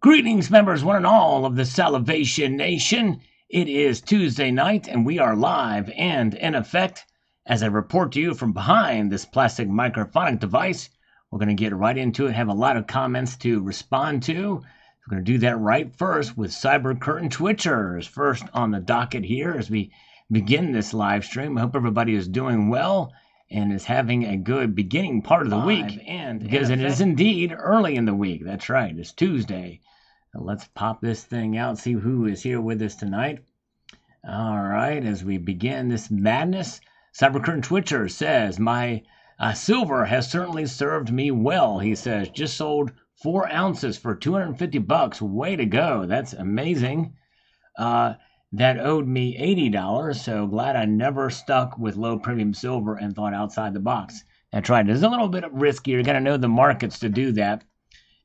Greetings, members, one and all of the Salivation Nation. It is Tuesday night, and we are live and in effect. As I report to you from behind this plastic microphonic device, we're going to get right into it, have a lot of comments to respond to. We're going to do that right first with Cyber Curtain Twitchers. First on the docket here as we begin this live stream. I hope everybody is doing well and is having a good beginning part of the week. And because it is indeed early in the week. That's right, it's Tuesday. Let's pop this thing out, see who is here with us tonight. All right, as we begin this madness, Cybercurtain Twitcher says, my silver has certainly served me well, he says. Just sold 4 ounces for $250. Way to go. That's amazing. That owed me $80, so glad I never stuck with low premium silver and thought outside the box. That's right. It's a little bit risky. You got to know the markets to do that.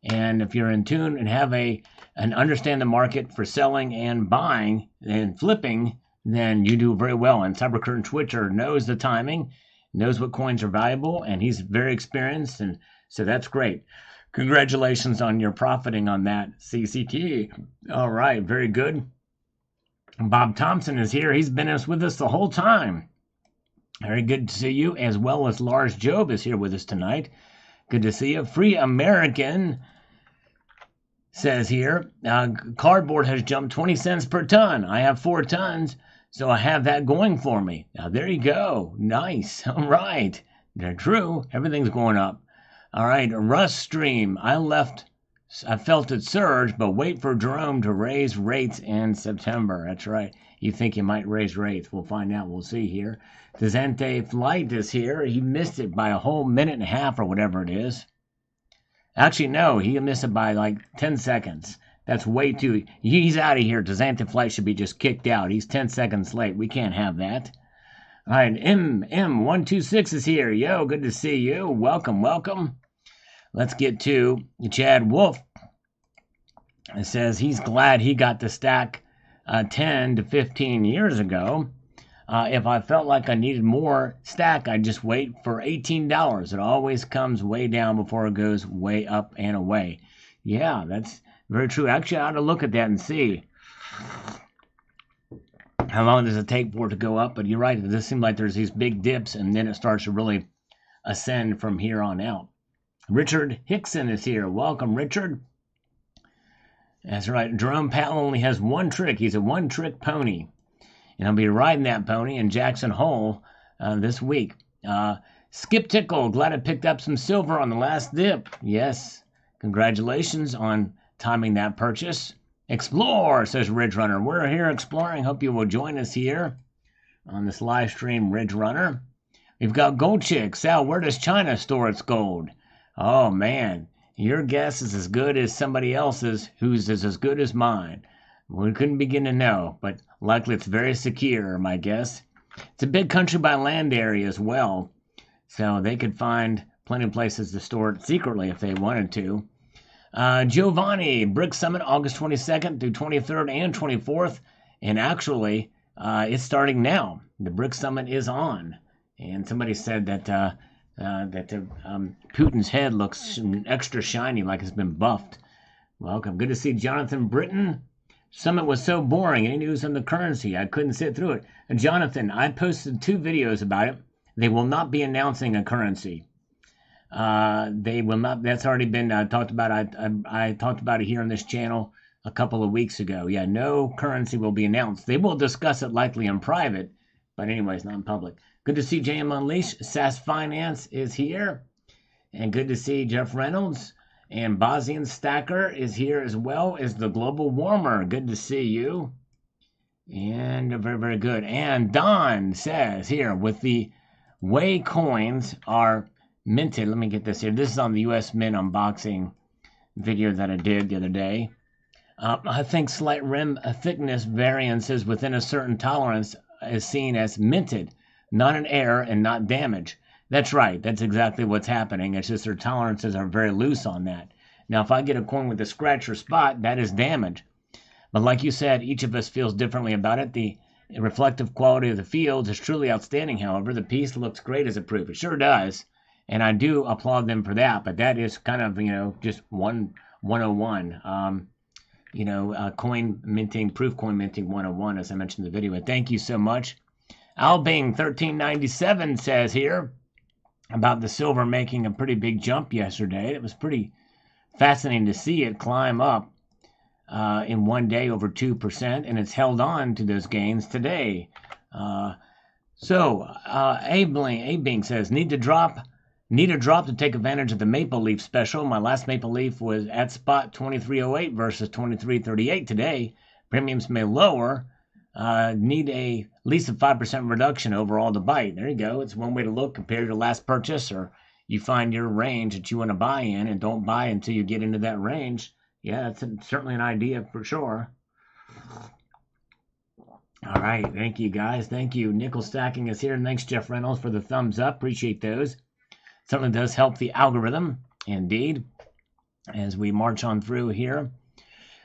And if you're in tune and have and understand the market for selling and buying and flipping, then you do very well. And Cybercurtain Twitcher knows the timing, knows what coins are valuable, and he's very experienced, and so that's great. Congratulations on your profiting on that, CCT. All right, very good. Bob Thompson is here. He's been with us the whole time. Very good to see you, as well as Lars Job is here with us tonight. Good to see you. Free American says here, cardboard has jumped 20 cents per ton. I have 4 tons, so I have that going for me. Now, there you go. Nice. All right. They're true. Everything's going up. All right. Rust Stream. I felt it surge, but wait for Jerome to raise rates in September. That's right. You think he might raise rates. We'll find out. We'll see here. Dezente Flight is here. He missed it by a whole minute and a half or whatever it is. Actually, no, he missed it by like 10 seconds. That's way too... He's out of here. Dezente Flight should be just kicked out. He's 10 seconds late. We can't have that. All right, M126 is here. Yo, good to see you. Welcome, welcome. Let's get to Chad Wolf. It says he's glad he got the stack 10 to 15 years ago. If I felt like I needed more stack, I'd just wait for $18. It always comes way down before it goes way up and away. Yeah, that's very true. Actually, I ought to look at that and see how long does it take for it to go up. But you're right. It does seem like there's these big dips, and then it starts to really ascend from here on out. Richard Hickson is here. Welcome, Richard. That's right. Jerome Powell only has one trick. He's a one-trick pony. And I'll be riding that pony in Jackson Hole this week. Skip Tickle, glad I picked up some silver on the last dip. Yes, congratulations on timing that purchase. Explore, says Ridge Runner. We're here exploring. Hope you will join us here on this live stream, Ridge Runner. We've got Gold Chick. Sal, where does China store its gold? Oh, man, your guess is as good as somebody else's, whose is as good as mine. We couldn't begin to know, but likely it's very secure, my guess. It's a big country by land area as well, so they could find plenty of places to store it secretly if they wanted to. Giovanni, Brick Summit, August 22nd through 23rd and 24th, and actually, it's starting now. The Brick Summit is on, and somebody said that Putin's head looks extra shiny, like it's been buffed. Welcome. Good to see Jonathan Britton. Summit was so boring. Any news on the currency? I couldn't sit through it. Jonathan, I posted 2 videos about it. They will not be announcing a currency. They will not. That's already been talked about. I talked about it here on this channel a couple of weeks ago. Yeah, no currency will be announced. They will discuss it likely in private, but anyways, not in public. Good to see JM Unleashed. SAS Finance is here. And good to see Jeff Reynolds. And Bosnian Stacker is here as well as the Global Warmer. Good to see you. And very, very good. And Don says here, with the way coins are minted. Let me get this here. This is on the US Mint unboxing video that I did the other day. I think slight rim thickness variances within a certain tolerance is seen as minted, not an error and not damage. That's right. That's exactly what's happening. It's just their tolerances are very loose on that. Now, if I get a coin with a scratch or spot, that is damage. But like you said, each of us feels differently about it. The reflective quality of the fields is truly outstanding, however. The piece looks great as a proof. It sure does. And I do applaud them for that. But that is kind of, just 101. coin minting, proof coin minting 101, as I mentioned in the video. But thank you so much. Albing 1397 says here about the silver making a pretty big jump yesterday. It was pretty fascinating to see it climb up in one day over 2%, and it's held on to those gains today. Abing says, need a drop to take advantage of the Maple Leaf special. My last Maple Leaf was at spot 2308 versus 2338 today. Premiums may lower. Need at least a 5% reduction overall to bite. There you go. It's one way to look compared to your last purchase, or you find your range that you want to buy in and don't buy until you get into that range. Yeah, that's certainly an idea for sure. All right. Thank you, guys. Thank you. Nickel Stacking is here. Thanks, Jeff Reynolds, for the thumbs up. Appreciate those. Certainly does help the algorithm, indeed, as we march on through here.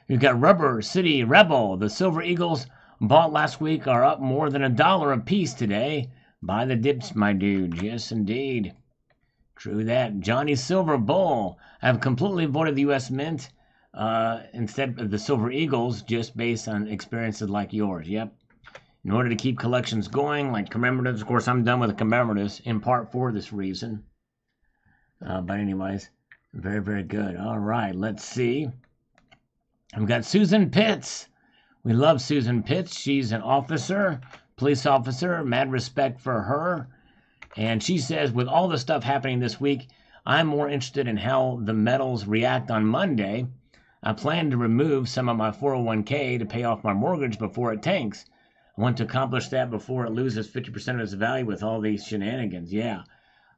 We've got Rubber City Rebel. The Silver Eagles bought last week are up more than $1 a piece today. Buy the dips, my dude. Yes, indeed. True that. Johnny Silver Bull. I've completely avoided the U.S. Mint instead of the Silver Eagles, just based on experiences like yours. Yep. In order to keep collections going, like commemoratives. Of course, I'm done with the commemoratives, in part for this reason. But anyways, very, very good. All right, let's see. We've got Susan Pitts. We love Susan Pitts. She's an officer, police officer. Mad respect for her. And she says, with all the stuff happening this week, I'm more interested in how the metals react on Monday. I plan to remove some of my 401k to pay off my mortgage before it tanks. I want to accomplish that before it loses 50% of its value with all these shenanigans. Yeah.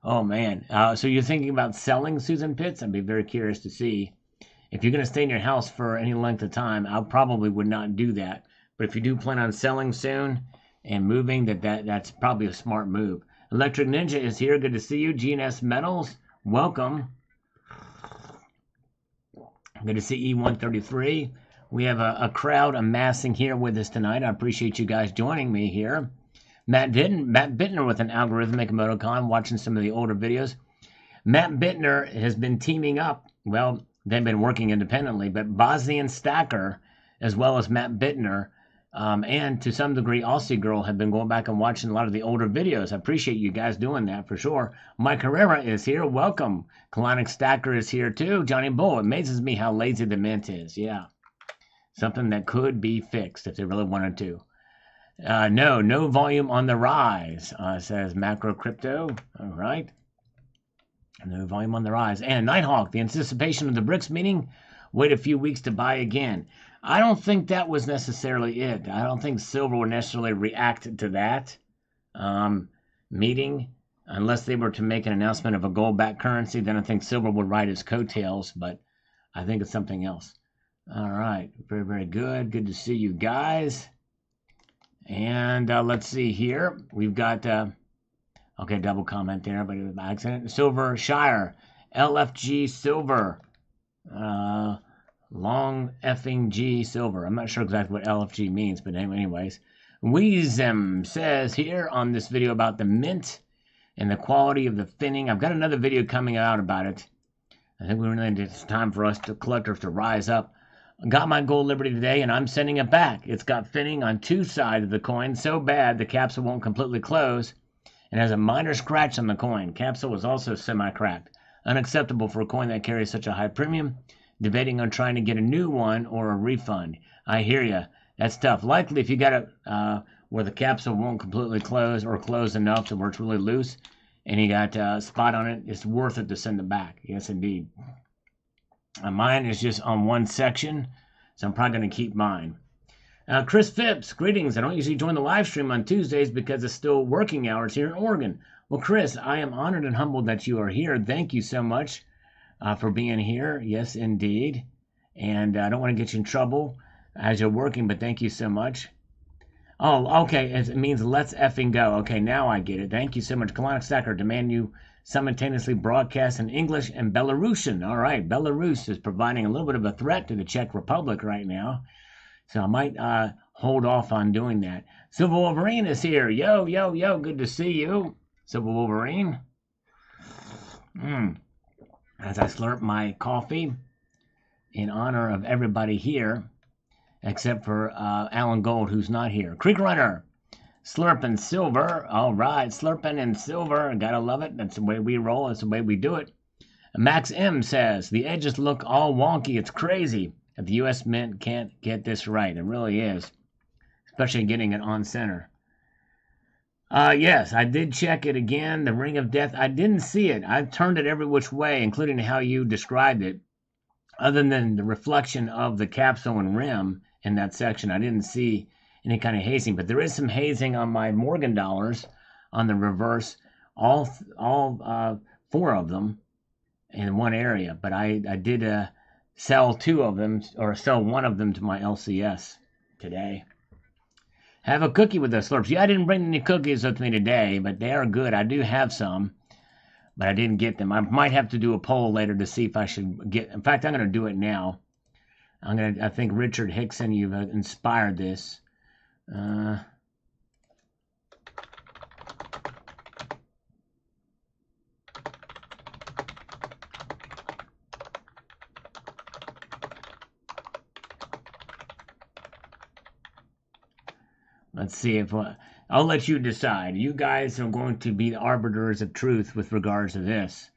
Oh, man. So you're thinking about selling, Susan Pitts? I'd be very curious to see. If you're going to stay in your house for any length of time, I probably would not do that. But if you do plan on selling soon and moving, that's probably a smart move. Electric Ninja is here. Good to see you. GNS Metals, welcome. Good to see E133. We have a crowd amassing here with us tonight. I appreciate you guys joining me here. Matt Bittner with an algorithmic emoticon, watching some of the older videos. Matt Bittner has been teaming up. Well, they've been working independently, but Bosnian Stacker, as well as Matt Bittner, and to some degree, Aussie Girl, have been going back and watching a lot of the older videos. I appreciate you guys doing that for sure. Mike Herrera is here. Welcome. Colonic Stacker is here too. Johnny Bull. It amazes me how lazy the mint is. Yeah. Something that could be fixed if they really wanted to. No volume on the rise, says Macro Crypto. All right. No volume on the rise. And Nighthawk, the anticipation of the BRICS meeting. Wait a few weeks to buy again. I don't think that was necessarily it. I don't think silver would necessarily react to that meeting. Unless they were to make an announcement of a gold-backed currency, then I think silver would ride its coattails. But I think it's something else. All right. Very, very good. Good to see you guys. And let's see here. We've got, okay, double comment there, but it was by accident. Silver Shire, LFG Silver, long effing G Silver. I'm not sure exactly what LFG means, but anyways. Weezem says here on this video about the mint and the quality of the finning. I've got another video coming out about it. I think it's time for us, collectors, to rise up. Got my gold Liberty today, and I'm sending it back. It's got finning on two sides of the coin so bad the capsule won't completely close and has a minor scratch on the coin. Capsule was also semi-cracked. Unacceptable for a coin that carries such a high premium. Debating on trying to get a new one or a refund. I hear you. That's tough. Likely if you got it where the capsule won't completely close or close enough to where it's really loose and you got a spot on it, it's worth it to send it back. Yes, indeed. Mine is just on one section, so I'm probably going to keep mine. Chris Phipps, greetings. I don't usually join the live stream on Tuesdays because it's still working hours here in Oregon. Well, Chris, I am honored and humbled that you are here. Thank you so much for being here. Yes, indeed. And I don't want to get you in trouble as you're working, but thank you so much. Oh, okay. It means let's effing go. Okay, now I get it. Thank you so much. Colonic Stacker, demand you simultaneously broadcast in English and Belarusian. All right, Belarus is providing a little bit of a threat to the Czech Republic right now. So I might hold off on doing that. Silver Wolverine is here. Yo, yo, yo, good to see you. Silver Wolverine. As I slurp my coffee in honor of everybody here. except for Alan Gold, who's not here. Creek Runner, slurping silver. All right, slurping and silver. Gotta love it. That's the way we roll. That's the way we do it. Max M says, the edges look all wonky. It's crazy that the U.S. Mint can't get this right. It really is, especially getting it on center. Yes, I did check it again. The Ring of Death. I didn't see it. I turned it every which way, including how you described it. Other than the reflection of the capsule and rim in that section, I didn't see any kind of hazing. But there is some hazing on my Morgan dollars on the reverse. All 4 of them in one area. But I did sell 2 of them, or sell 1 of them to my LCS today. Have a cookie with the slurps. Yeah, I didn't bring any cookies with me today, but they are good. I do have some, but I didn't get them. I might have to do a poll later to see if I should get. In fact, I'm going to do it now. I think Richard Hickson, you've inspired this. Let's see if I'll let you decide. You guys are going to be the arbiters of truth with regards to this,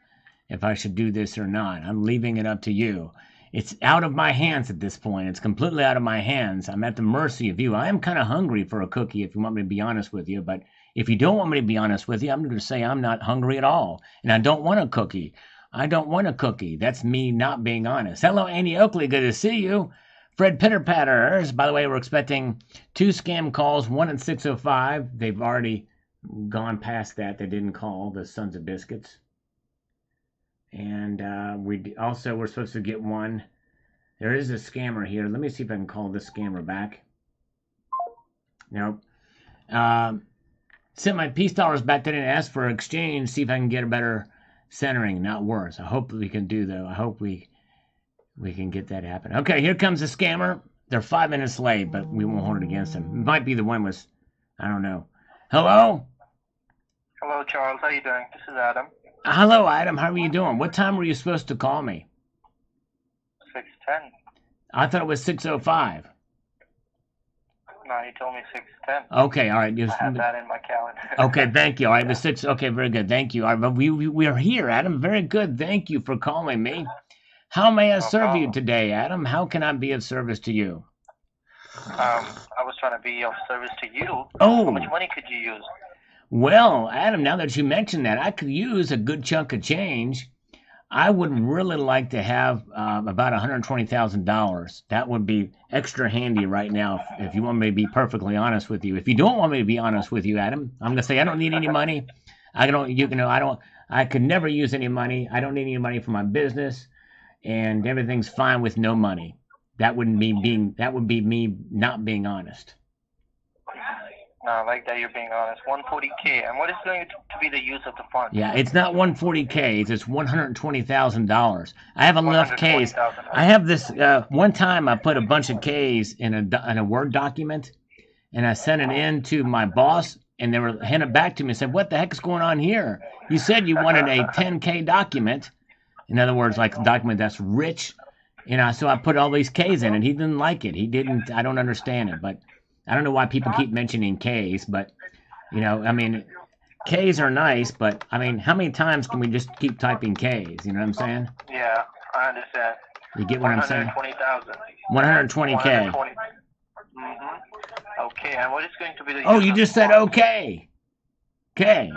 if I should do this or not. I'm leaving it up to you. It's out of my hands at this point. It's completely out of my hands. I'm at the mercy of you. I am kind of hungry for a cookie, if you want me to be honest with you. But if you don't want me to be honest with you, I'm going to say I'm not hungry at all. And I don't want a cookie. I don't want a cookie. That's me not being honest. Hello, Andy Oakley. Good to see you. Fred Pitterpatters. By the way, we're expecting 2 scam calls, 1 at 6:05. They've already gone past that. They didn't call, the Sons of Biscuits. And we're supposed to get 1. There is a scammer here. Let me see if I can call this scammer back. Nope. Sent my peace dollars back. They didn't ask for exchange. See if I can get a better centering, not worse. I hope we can do, though. I hope we can get that happen. Okay, here comes the scammer. They're 5 minutes late, but we won't hold it against them. It might be the one was, I don't know. Hello? Hello, Charles. How you doing? This is Adam. Hello, Adam. How are you doing? What time were you supposed to call me? 6:10. I thought it was 6:05. No, you told me 6:10. Okay, all right. I have that in my calendar. Okay, thank you. All right, the 6. Okay, very good. Thank you. All right, but we are here, Adam. Very good. Thank you for calling me. How may I serve you today, Adam? How can I be of service to you? I was trying to be of service to you. Oh. How much money could you use? Well, Adam, now that you mention that, I could use a good chunk of change. I would really like to have about $120,000. That would be extra handy right now if you want me to be perfectly honest with you. If you don't want me to be honest with you, Adam, I'm going to say I don't need any money. I could never use any money. I don't need any money for my business. And everything's fine with no money. That would be me not being honest. No, I like that you're being honest. 140K. And what is going to be the use of the fund? Yeah, it's not 140K. It's $120,000. I have enough Ks. I have this. One time I put a bunch of Ks in a Word document, and I sent it in to my boss, and they were handed back to me and said, "What the heck is going on here? You said you wanted a 10K document." In other words, like a document that's rich. So I put all these Ks in it. He didn't like it. I don't understand it. But I don't know why people keep mentioning Ks. But, Ks are nice. But, how many times can we just keep typing Ks? You know what I'm saying? Yeah, I understand. You get what I'm saying? 120,000. 120K. Mm-hmm. Okay, and what is going to be the use Oh, you just said okay. Okay.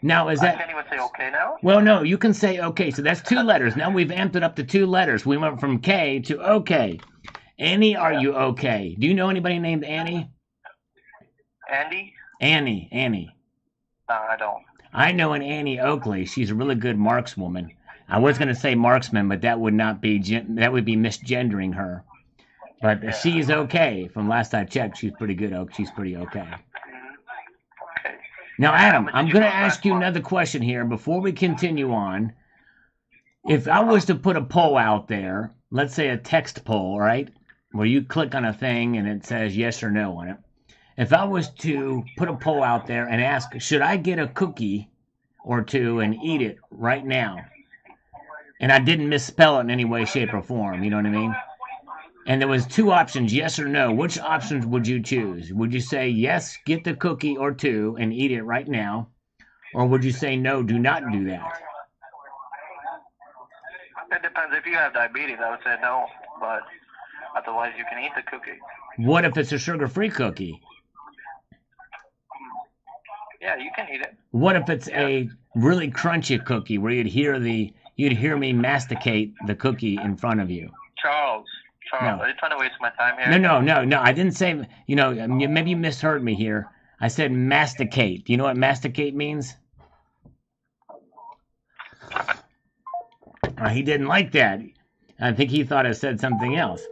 Now, is that... I can't even say okay now? Well, no, you can say okay. So that's 2 letters. Now we've amped it up to 2 letters. We went from K to okay. Annie, are you okay? Do you know anybody named Annie? Andy? Annie. No, I don't. I know an Annie Oakley. She's a really good markswoman. I was going to say marksman, but that would be misgendering her. But she's okay. From last I checked, she's pretty good. She's pretty okay. Now, Adam, I'm going to ask you another question here before we continue on. If I was to put a poll out there, let's say a text poll, right, where you click on a thing and it says yes or no on it. If I was to put a poll out there and ask, should I get a cookie or 2 and eat it right now? And I didn't misspell it in any way, shape, or form, you know what I mean? and there was two options, yes or no, which options would you choose? Would you say yes, get the cookie or two and eat it right now? Or would you say no, do not do that? It depends. If you have diabetes, I would say no, but otherwise you can eat the cookie. What if it's a sugar-free cookie? Yeah, you can eat it. What if it's a really crunchy cookie where you'd hear me masticate the cookie in front of you? Charles, No. are you trying to waste my time here? No. I didn't say, maybe you misheard me here. I said masticate. Do you know what masticate means? He didn't like that. I think he thought I said something else.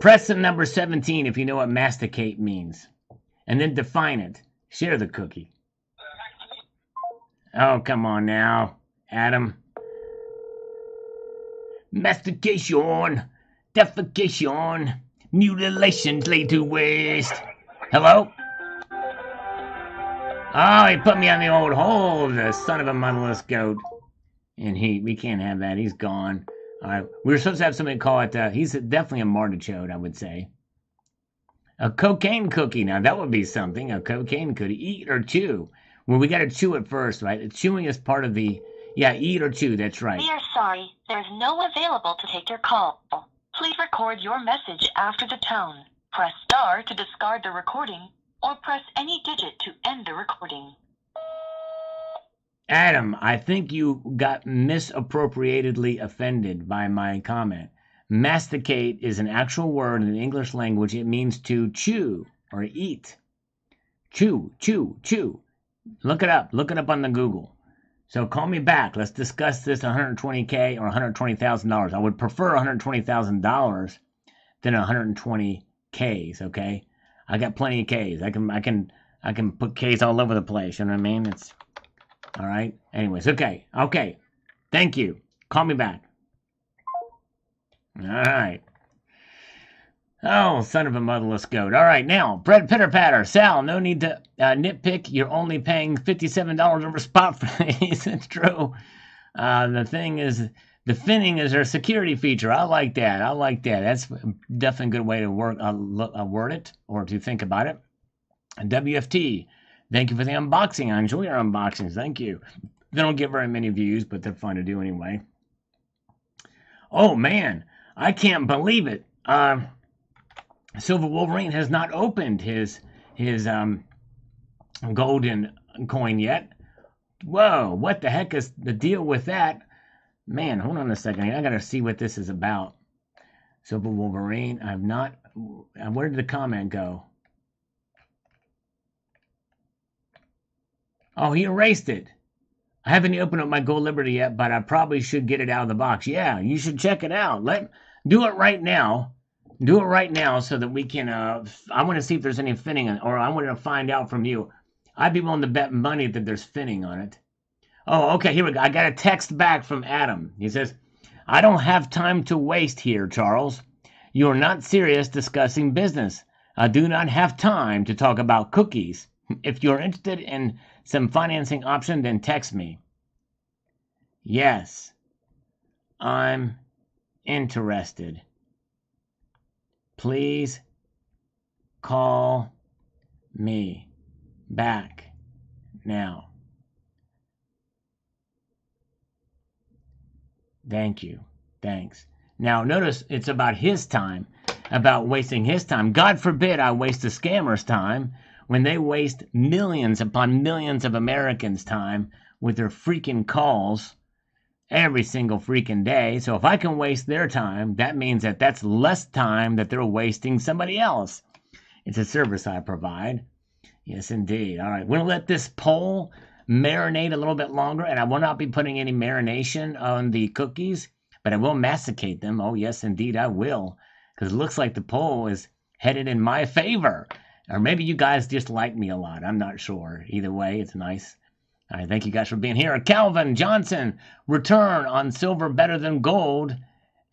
Press the number 17 if you know what masticate means. And then define it. Share the cookie. Oh, come on now, Adam. Mastication, defecation, mutilation laid to waste. Hello? Oh, he put me on the old hold, the son of a motherless goat. And we can't have that. He's gone. All right, we were supposed to have somebody call it, he's definitely a martichote, I would say. A cocaine cookie. Now, that would be something. A cocaine cookie. Eat or chew. Well, we got to chew it first, right? Chewing is part of the... Yeah, eat or chew. That's right. We are sorry. There's no one available to take your call. Please record your message after the tone. Press star to discard the recording, or press any digit to end the recording. Adam, I think you got misappropriatedly offended by my comment. Masticate is an actual word in the English language. It means to chew or eat. Chew, chew, chew. Look it up. Look it up on the Google. So call me back. Let's discuss this $120K or $120,000. I would prefer $120,000 than 120 Ks. Okay, I got plenty of Ks. I can put Ks all over the place. You know what I mean? It's all right. Anyways, okay. Thank you. Call me back. All right. Oh, son of a motherless goat. All right, now, bread pitter-patter. Sal, no need to nitpick. You're only paying $57 over spot for these. It's true. The thing is, the finning is our security feature. I like that. That's definitely a good way to word it or to think about it. And WFT, thank you for the unboxing. I enjoy your unboxings. Thank you. They don't get very many views, but they're fun to do anyway. Oh, man. I can't believe it. Silver Wolverine has not opened his golden coin yet. Whoa, what the heck is the deal with that? Man, hold on a second. I gotta see what this is about. Silver Wolverine, I've not... Where did the comment go? Oh, he erased it. I haven't opened up my Gold Liberty yet, but I probably should get it out of the box. Yeah, you should check it out. Do it right now. Do it right now so that we can, I want to see if there's any finning, or I want to find out from you. I'd be willing to bet money that there's finning on it. Oh, okay, here we go. I got a text back from Adam. He says, I don't have time to waste here, Charles. You are not serious discussing business. I do not have time to talk about cookies. If you're interested in some financing option, then text me. Yes, I'm interested. Please call me back now. Thank you. Thanks. Now, notice it's about his time, about wasting his time. God forbid I waste a scammer's time when they waste millions upon millions of Americans' time with their freaking calls every single freaking day. So if I can waste their time, that means that that's less time that they're wasting somebody else. It's a service I provide. Yes, indeed. All right, we're going to let this poll marinate a little bit longer, and I will not be putting any marination on the cookies, but I will masticate them. Oh, yes, indeed, I will, because it looks like the poll is headed in my favor. Or maybe you guys just like me a lot. I'm not sure. Either way, it's nice. All right, thank you guys for being here. Calvin Johnson, return on silver better than gold,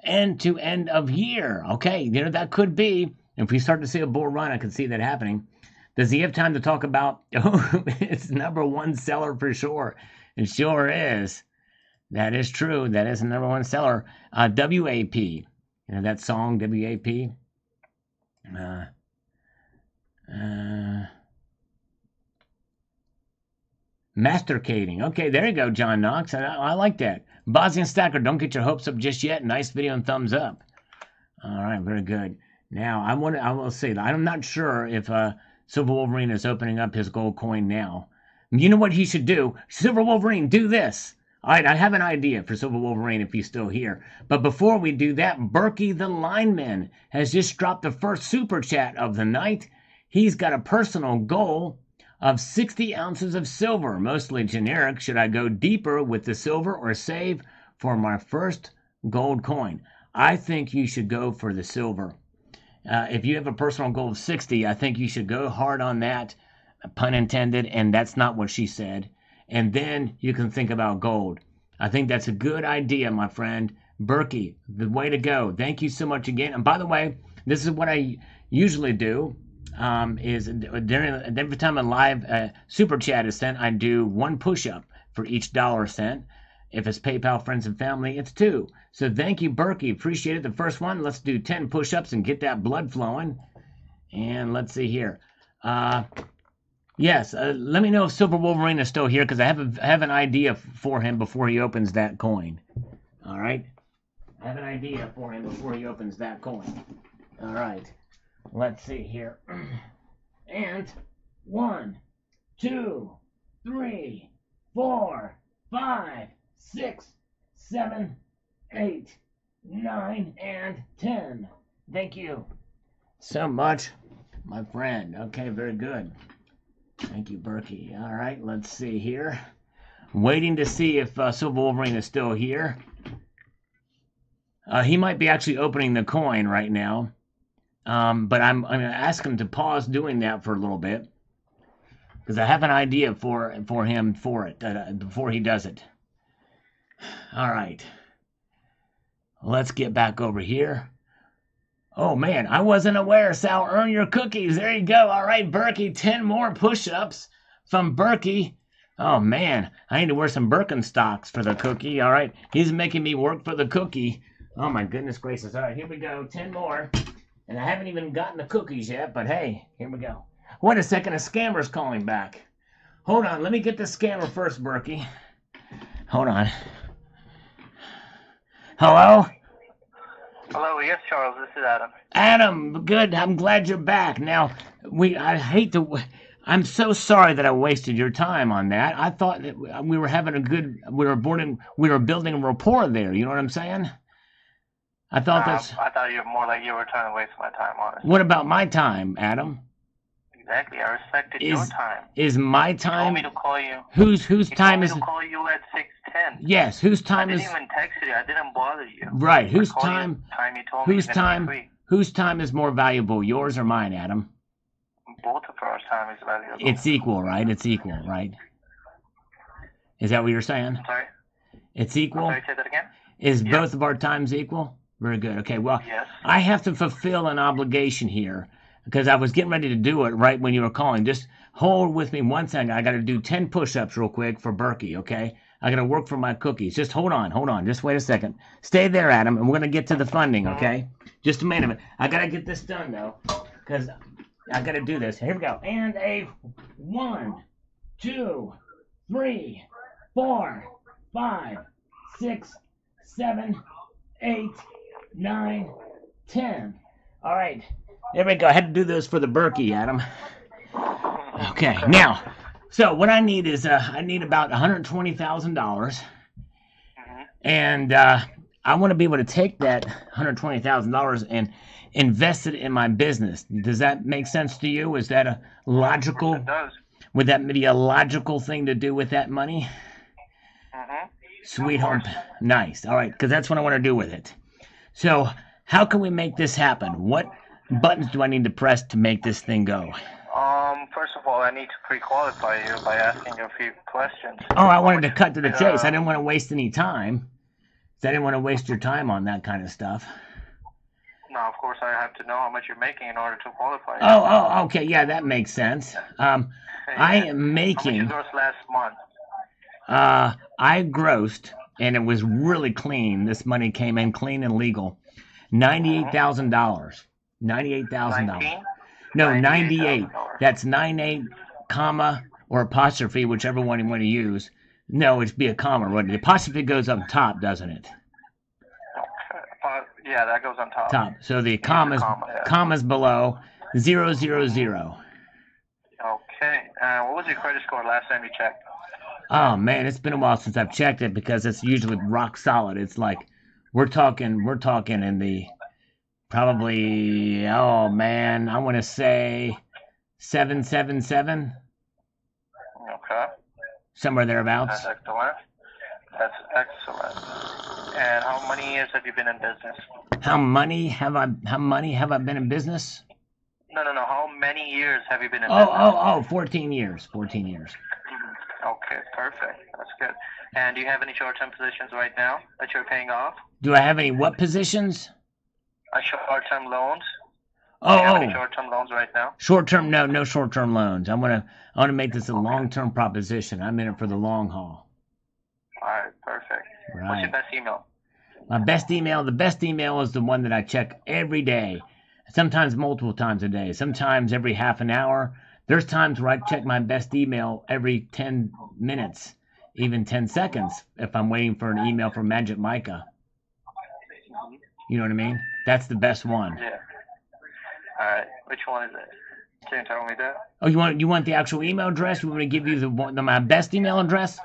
end to end of year. Okay, that could be. If we start to see a bull run, I can see that happening. Does he have time to talk about, it's number one seller for sure. It sure is. That is true. That is the number one seller. WAP. You know that song, WAP? Mastercading. Okay, there you go, John Knox. I like that. Bosnian Stacker, don't get your hopes up just yet. Nice video and thumbs up. All right, very good. Now, I will say that I'm not sure if Silver Wolverine is opening up his gold coin now. You know what he should do? Silver Wolverine, do this. All right, I have an idea for Silver Wolverine if he's still here. But before we do that, Berkey the Lineman has just dropped the first super chat of the night. He's got a personal goal of 60 ounces of silver, mostly generic. Should I go deeper with the silver or save for my first gold coin? I think you should go for the silver. If you have a personal goal of 60, I think you should go hard on that, pun intended, and that's not what she said. And then you can think about gold. I think that's a good idea, my friend. Berkey, the way to go. Thank you so much again. And by the way, this is what I usually do. Is every time a live super chat is sent, I do 1 push-up for each dollar sent. If it's PayPal, friends, and family, it's 2. So thank you, Berkey. Appreciate it. The first one, let's do 10 push-ups and get that blood flowing. And let's see here. Yes, let me know if Silver Wolverine is still here, because I have an idea for him before he opens that coin. All right? I have an idea for him before he opens that coin. All right. Let's see here. And 1, 2, 3, 4, 5, 6, 7, 8, 9, and 10. Thank you so much, my friend. Okay, very good. Thank you, Berkey. All right, let's see here. Waiting to see if Silver Wolverine is still here. He might be actually opening the coin right now. But I'm going to ask him to pause doing that for a little bit, because I have an idea for him before he does it. All right. Let's get back over here. Oh, man, I wasn't aware. Sal, earn your cookies. There you go. All right, Berkey, 10 more push-ups from Berkey. Oh, man, I need to wear some Birkenstocks for the cookie. All right, he's making me work for the cookie. Oh, my goodness gracious. All right, here we go. 10 more. And I haven't even gotten the cookies yet, but hey, here we go. Wait a second, a scammer's calling back. Hold on, let me get the scammer first, Berkey. Hold on. Hello? Hello, yes, Charles, this is Adam. Adam, good, I'm glad you're back. Now, I'm so sorry that I wasted your time on that. I thought that we were having we were building a rapport there, you know what I'm saying? I thought you were more like you were trying to waste my time on it. What about my time, Adam? Exactly, I respected your time. Is my time? You told me to call you. Whose time is? You told me to call you at 6:10. Yes, whose time is? I didn't even text you. I didn't bother you. Right, whose time? You told me Whose time is more valuable, yours or mine, Adam? Both of our time is valuable. It's equal, right? It's equal, right? Is that what you're saying? I'm sorry? It's equal? I'm sorry, say that again? Is both of our times equal? Very good. Okay, well, yes. I have to fulfill an obligation here, because I was getting ready to do it right when you were calling. Just hold with me one second. I got to do 10 push-ups real quick for Berkey, okay? I got to work for my cookies. Just hold on. Just wait a second. Stay there, Adam, and we're going to get to the funding, okay? Just a minute. I got to get this done, though, because I got to do this. Here we go. And a 1, 2, 3, 4, 5, 6, 7, 8, 9, 10. All right. There we go. I had to do this for the Berkey, Adam. Okay. Now, so what I need is I need about $120,000. And I want to be able to take that $120,000 and invest it in my business. Does that make sense to you? Is that a logical? It does. Would that be a logical thing to do with that money? Sweet home. Nice. All right, because that's what I want to do with it. So how can we make this happen? What buttons do I need to press to make this thing go? First of all, I need to pre-qualify you by asking you a few questions. Oh, I wanted to cut to the chase. I didn't want to waste any time. I didn't want to waste your time on that kind of stuff. No, of course I have to know how much you're making in order to qualify. Oh, okay. Yeah, that makes sense. I am making... How much you grossed last month? I grossed, and it was really clean. This money came in clean and legal. $98,000. $98,000. 19? No, 98. $98,000. That's 98, comma, or apostrophe, whichever one you want to use. No, it'd be a comma, right? The apostrophe goes up top, doesn't it? Yeah, that goes on top. Top. So the Use the comma's, yeah. comma's below 000. Okay. What was your credit score last time you checked? Oh man, it's been a while since I've checked it because it's usually rock solid. It's like we're talking in the probably, oh man, I want to say 777, Okay. somewhere thereabouts. That's excellent. That's excellent. And how many years have you been in business? How many have I been in business? No. How many years have you been in business? 14 years. 14 years. Okay, perfect. That's good. And do you have any short-term positions right now that you're paying off? Do I have any what positions? Short-term loans? Oh, Do you have any short-term loans right now? Short-term, no short-term loans. I want to make this a long-term proposition. I'm in it for the long haul. All right, perfect. Right. What's your best email? My best email, the best email is the one that I check every day. Sometimes multiple times a day. Sometimes every half an hour. There's times where I check my best email every 10 minutes, even 10 seconds, if I'm waiting for an email from Magic Micah. You know what I mean? That's the best one. Yeah. All right. Which one is it? Can you tell me that? Oh, you want the actual email address? You want me to give you my best email address?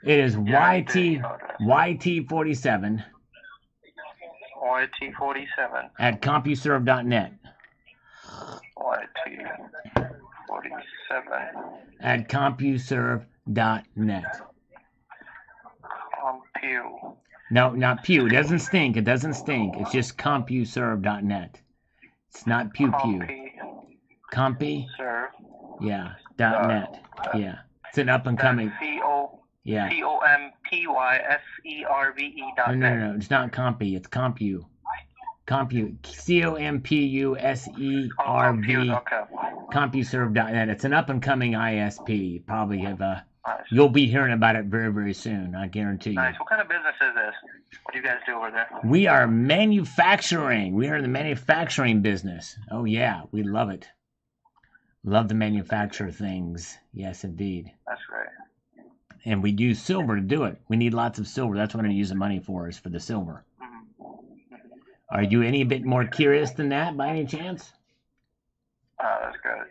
It is YT47 YT47 at CompuServe.net. YT47 at CompuServe.net. Compu. No, not Pew. It doesn't stink. It doesn't stink. It's just CompuServe.net. It's not Pew Pew. Compy. Yeah. .net. Yeah. It's an up and coming. Yeah. COMPYSERVE.net. No. It's not Compy. It's Compu. Compu. COMPUSERV. Okay. CompuServe.net. It's an up and coming ISP. Probably have you'll be hearing about it very, very soon. I guarantee you. Nice. What kind of business is this? What do you guys do over there? We are manufacturing. We are in the manufacturing business. Oh yeah, we love it. Love to manufacture things. Yes, indeed. That's great. And we use silver to do it. We need lots of silver. That's what I'm going to use the money for, is for the silver. Are you any bit more curious than that, by any chance? That's good.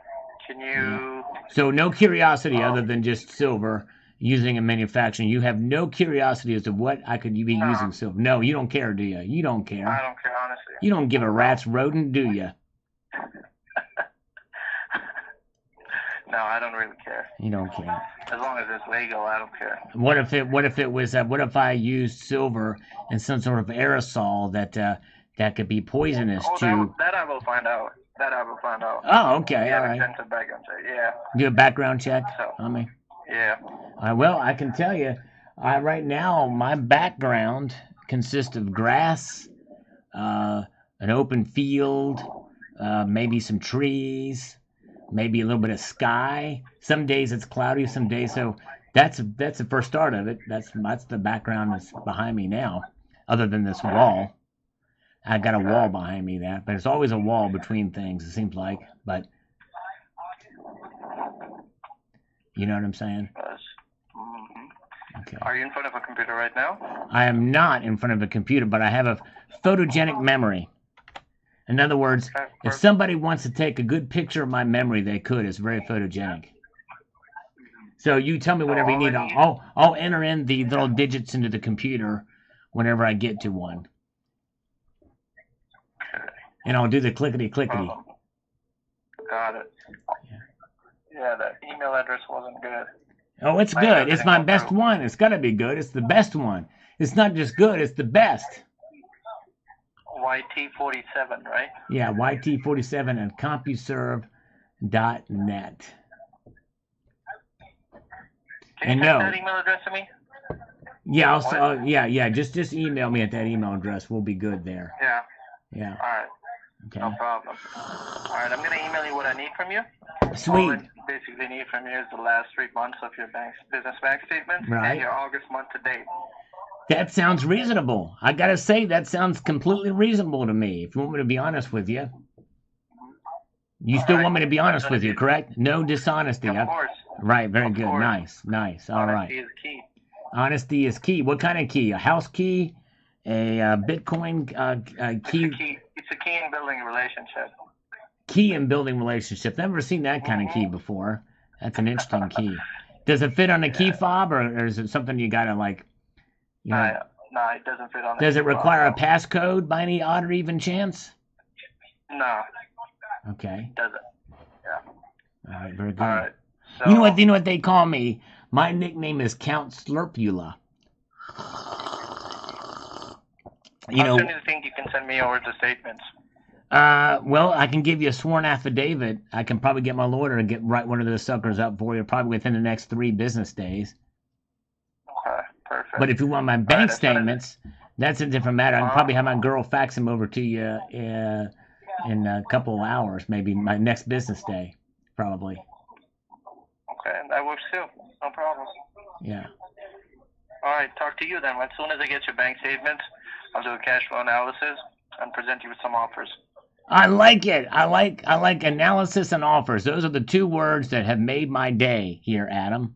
Can you... Yeah. So no curiosity other than just silver using in manufacturing. You have no curiosity as to what I could be using silver. No, you don't care, do you? You don't care. I don't care, honestly. You don't give a rat's rodent, do you? No, I don't really care. You don't care. As long as it's legal, I don't care. What if I used silver in some sort of aerosol that could be poisonous to... That I will find out. Oh, okay, Yeah, all right. background check. Yeah. Do a background check So, on me? Yeah. Well, I can tell you, right now, my background consists of grass, an open field, maybe some trees, maybe a little bit of sky. Some days it's cloudy, some days, so that's the first start of it. That's the background that's behind me now, other than this wall. I got a wall behind me, but it's always a wall between things, it seems like, but you know what I'm saying? Okay. Are you in front of a computer right now? I am not in front of a computer, but I have a photogenic memory. In other words, if somebody wants to take a good picture of my memory, they could. It's very photogenic. So you tell me whatever you need. I'll enter in the little digits into the computer whenever I get to one. And I'll do the clickety-clickety. Got it. Yeah, the email address wasn't good. Oh, it's good. It's my best one. It's got to be good. It's the best one. It's not just good. It's the best. YT47, right? Yeah, YT47 at CompuServe.net. Can you send that email address to me? Yeah, Just email me at that email address. We'll be good there. Yeah. All right. Okay. No problem. All right, I'm gonna email you what I need from you. Sweet. All I basically need from you is the last 3 months of your business bank statement Right. and your August month to date. That sounds reasonable. I gotta say, that sounds completely reasonable to me. If you want me to be honest with you, you still want me to be honest with you, correct? No dishonesty. Of course. Right. Very Of good. course. Nice. Nice. All right. Honesty is key. Honesty is key. What kind of key? A house key? A Bitcoin key? It's a key in building a relationship. Key in building relationships. Never seen that kind of key before. That's an interesting key. Does it fit on a key fob, or is it something you gotta like? You know, No, it doesn't fit on. does it require a passcode by any odd or even chance? No. Okay. It doesn't. Yeah. All right. Very good. All right. So, You know what they call me? My nickname is Count Slurpula. How soon do you think you can send me over the statements? Well, I can give you a sworn affidavit. I can probably get my lawyer to write one of those suckers up for you, probably within the next 3 business days. Okay, perfect. But if you want my bank statements, that's a different matter. I can probably have my girl fax them over to you in a couple of hours, maybe my next business day, probably. Okay, that works too. No problem. Yeah. All right, talk to you then. As soon as I get your bank statements, I'll do a cash flow analysis and present you with some offers. I like it. I like analysis and offers. Those are the 2 words that have made my day here, Adam.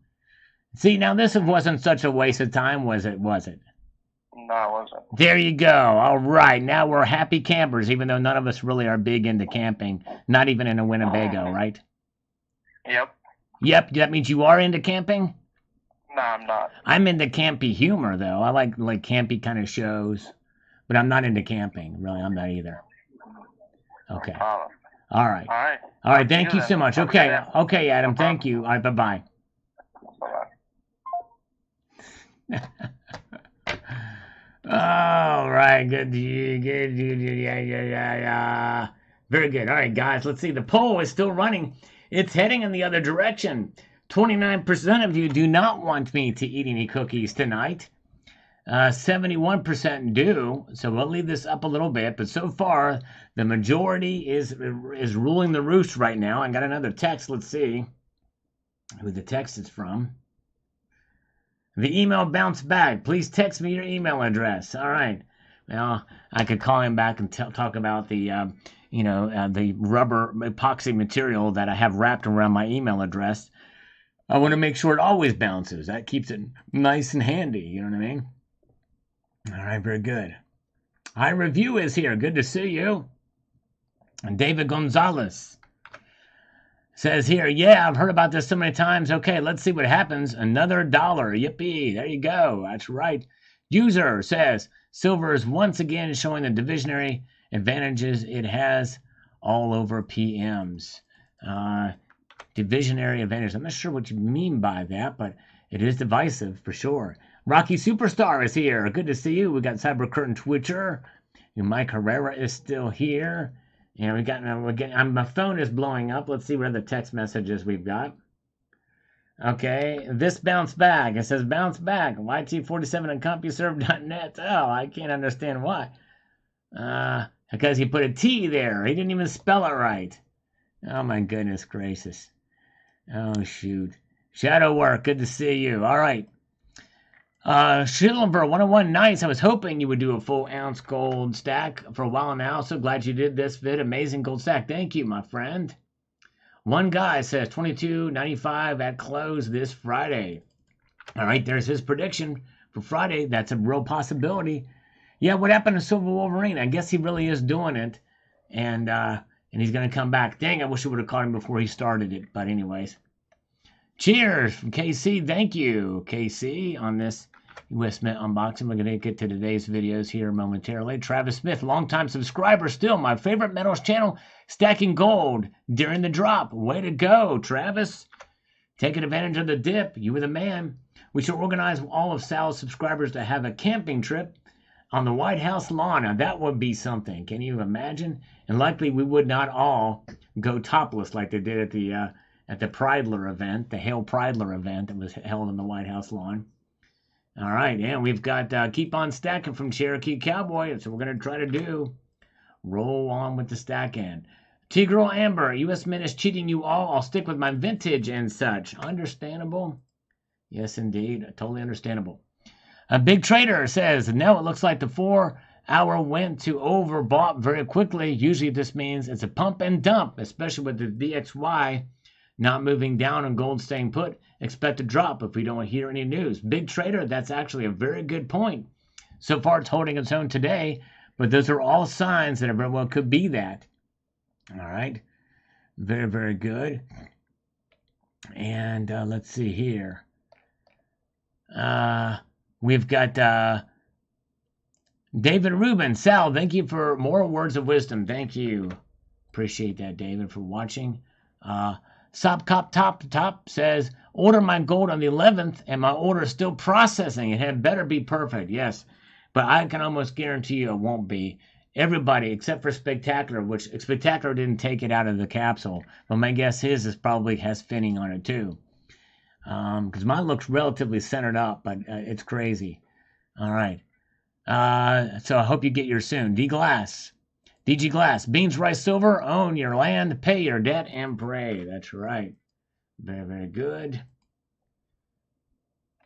See, now this wasn't such a waste of time, was it? Was it? No, it wasn't. There you go. All right. Now we're happy campers, even though none of us really are big into camping. Not even in a Winnebago, right? Yep. Yep. That means you are into camping? No, I'm not. I'm into campy humor, though. I like campy kind of shows. But I'm not into camping. Really, I'm not either. Okay. No problem. All right. All right. All right. Thank you so much. Have a good Okay. day. Okay, Adam. Thank you. All right. Bye-bye. Bye-bye. All right. Good. Yeah. Very good. All right, guys. Let's see. The poll is still running. It's heading in the other direction. 29% of you do not want me to eat any cookies tonight. 71% do, so we'll leave this up a little bit, but so far the majority is ruling the roost right now. I got another text. Let's see who the text is from. The email bounced back. Please text me your email address. All right. Well, I could call him back and talk about the the rubber epoxy material that I have wrapped around my email address. I want to make sure it always bounces. That keeps it nice and handy. You know what I mean? All right, very good. Review is here. Good to see you. And David Gonzalez says here, yeah, I've heard about this so many times. Okay, let's see what happens. Another $1. Yippee. There you go. That's right. User says, silver is once again showing the divisionary advantages it has all over PMs. Divisionary advantage. I'm not sure what you mean by that, but it is divisive for sure. Rocky Superstar is here. Good to see you. We got Cyber Curtain Twitcher. Mike Herrera is still here. And we got my phone is blowing up. Let's see what other text messages we've got. Okay, this bounced back. It says bounce back. YT47 and CompuServe.net. Oh, I can't understand why. Because he put a T there. He didn't even spell it right. Oh my goodness gracious. Oh shoot. Shadow Work. Good to see you. All right. Silver 101, nice. I was hoping you would do a full ounce gold stack for a while now. So glad you did this vid. Amazing gold stack. Thank you, my friend. One guy says $22.95 at close this Friday. All right, there's his prediction for Friday. That's a real possibility. Yeah, what happened to Silver Wolverine? I guess he really is doing it, and he's gonna come back. Dang, I wish I would have caught him before he started it. But anyways, cheers from KC. Thank you, KC, on this US Mint unboxing. We're going to get to today's videos here momentarily. Travis Smith, longtime subscriber still. My favorite metals channel, stacking gold during the drop. Way to go, Travis. Taking advantage of the dip. You were the man. We should organize all of Sal's subscribers to have a camping trip on the White House lawn. Now, that would be something. Can you imagine? And likely we would not all go topless like they did at the Preidler event, the Hail Preidler event that was held on the White House lawn. All right, and we've got Keep On Stacking from Cherokee Cowboy. That's what we're going to try to do. Roll on with the stack in. T-Girl Amber, US Mint is cheating you all. I'll stick with my vintage and such. Understandable. Yes, indeed. Totally understandable. A big trader says, no, it looks like the 4-hour went to overbought very quickly. Usually this means it's a pump and dump, especially with the DXY not moving down and gold staying put. Expect a drop if we don't hear any news. Big trader, that's actually a very good point. So far, it's holding its own today, but those are all signs that it very well could be that. All right. Very, very good. And let's see here. We've got David Rubin. Sal, thank you for more words of wisdom. Thank you. Appreciate that, David, for watching. Sop Cop Top says, order my gold on the 11th, and my order is still processing. It had better be perfect. Yes. But I can almost guarantee you it won't be. Everybody, except for Spectacular, which Spectacular didn't take it out of the capsule. But my guess his probably has finning on it too. Because mine looks relatively centered up, but it's crazy. All right. So I hope you get yours soon. DG Glass. Beans, rice, silver. Own your land. Pay your debt and pray. That's right. Very, very good.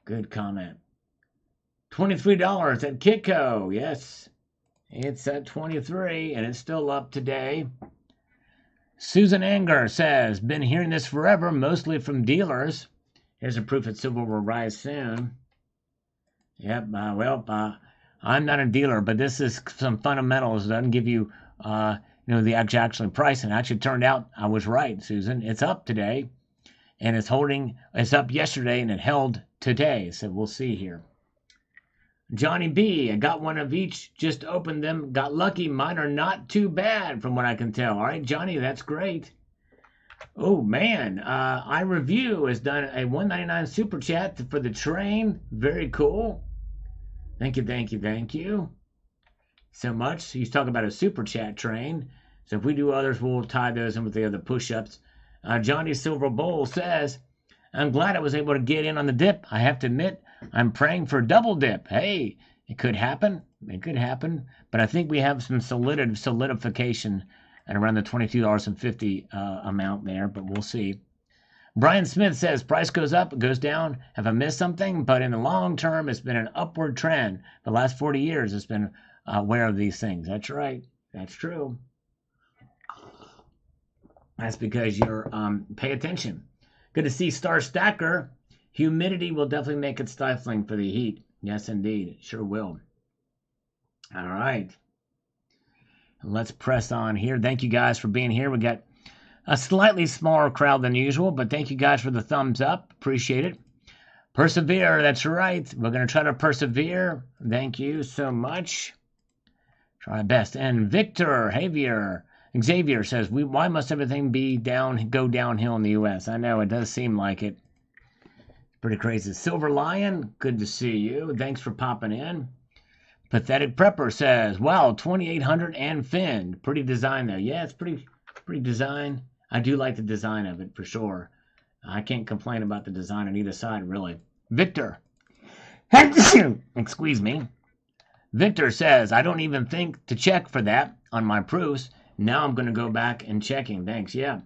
Good comment. $23 at Kitco. Yes, it's at 23, and it's still up today. Susan Anger says, been hearing this forever, mostly from dealers. Here's a proof that silver will rise soon. Yep, I'm not a dealer, but this is some fundamentals. It doesn't give you, the actual price. And it actually turned out I was right, Susan. It's up today, and it's up yesterday, and it held today. So we'll see here. Johnny B, I got one of each, just opened them, got lucky. Mine are not too bad from what I can tell. All right, Johnny, that's great. Oh, man, iReview has done a $1.99 super chat for the train. Very cool. Thank you so much. He's talking about a super chat train. So if we do others, we'll tie those in with the other push-ups. Johnny Silver Bowl says, I'm glad I was able to get in on the dip. I have to admit, I'm praying for a double dip. Hey, it could happen. But I think we have some solidification at around the $22.50 amount there, but we'll see. Brian Smith says, price goes up, it goes down. Have I missed something? But in the long term, it's been an upward trend. The last 40 years, it's been aware of these things. That's right. That's true. That's because you're pay attention. Good to see Star Stacker. Humidity will definitely make it stifling for the heat. Yes, indeed. It sure will. All right. Let's press on here. Thank you guys for being here. We got a slightly smaller crowd than usual, but thank you guys for the thumbs up. Appreciate it. Persevere. That's right. We're going to try to persevere. Thank you so much. Try our best. And Victor Xavier says, why must everything go downhill in the U.S.? I know, it does seem like it. Pretty crazy. Silver Lion, good to see you. Thanks for popping in. Pathetic Prepper says, wow, 2800 and Finn. Pretty design though. Yeah, it's pretty design. I do like the design of it for sure. I can't complain about the design on either side, really. Victor. Excuse me. Victor says, I don't even think to check for that on my proofs. Now I'm going to go back and checking. Thanks. Yeah.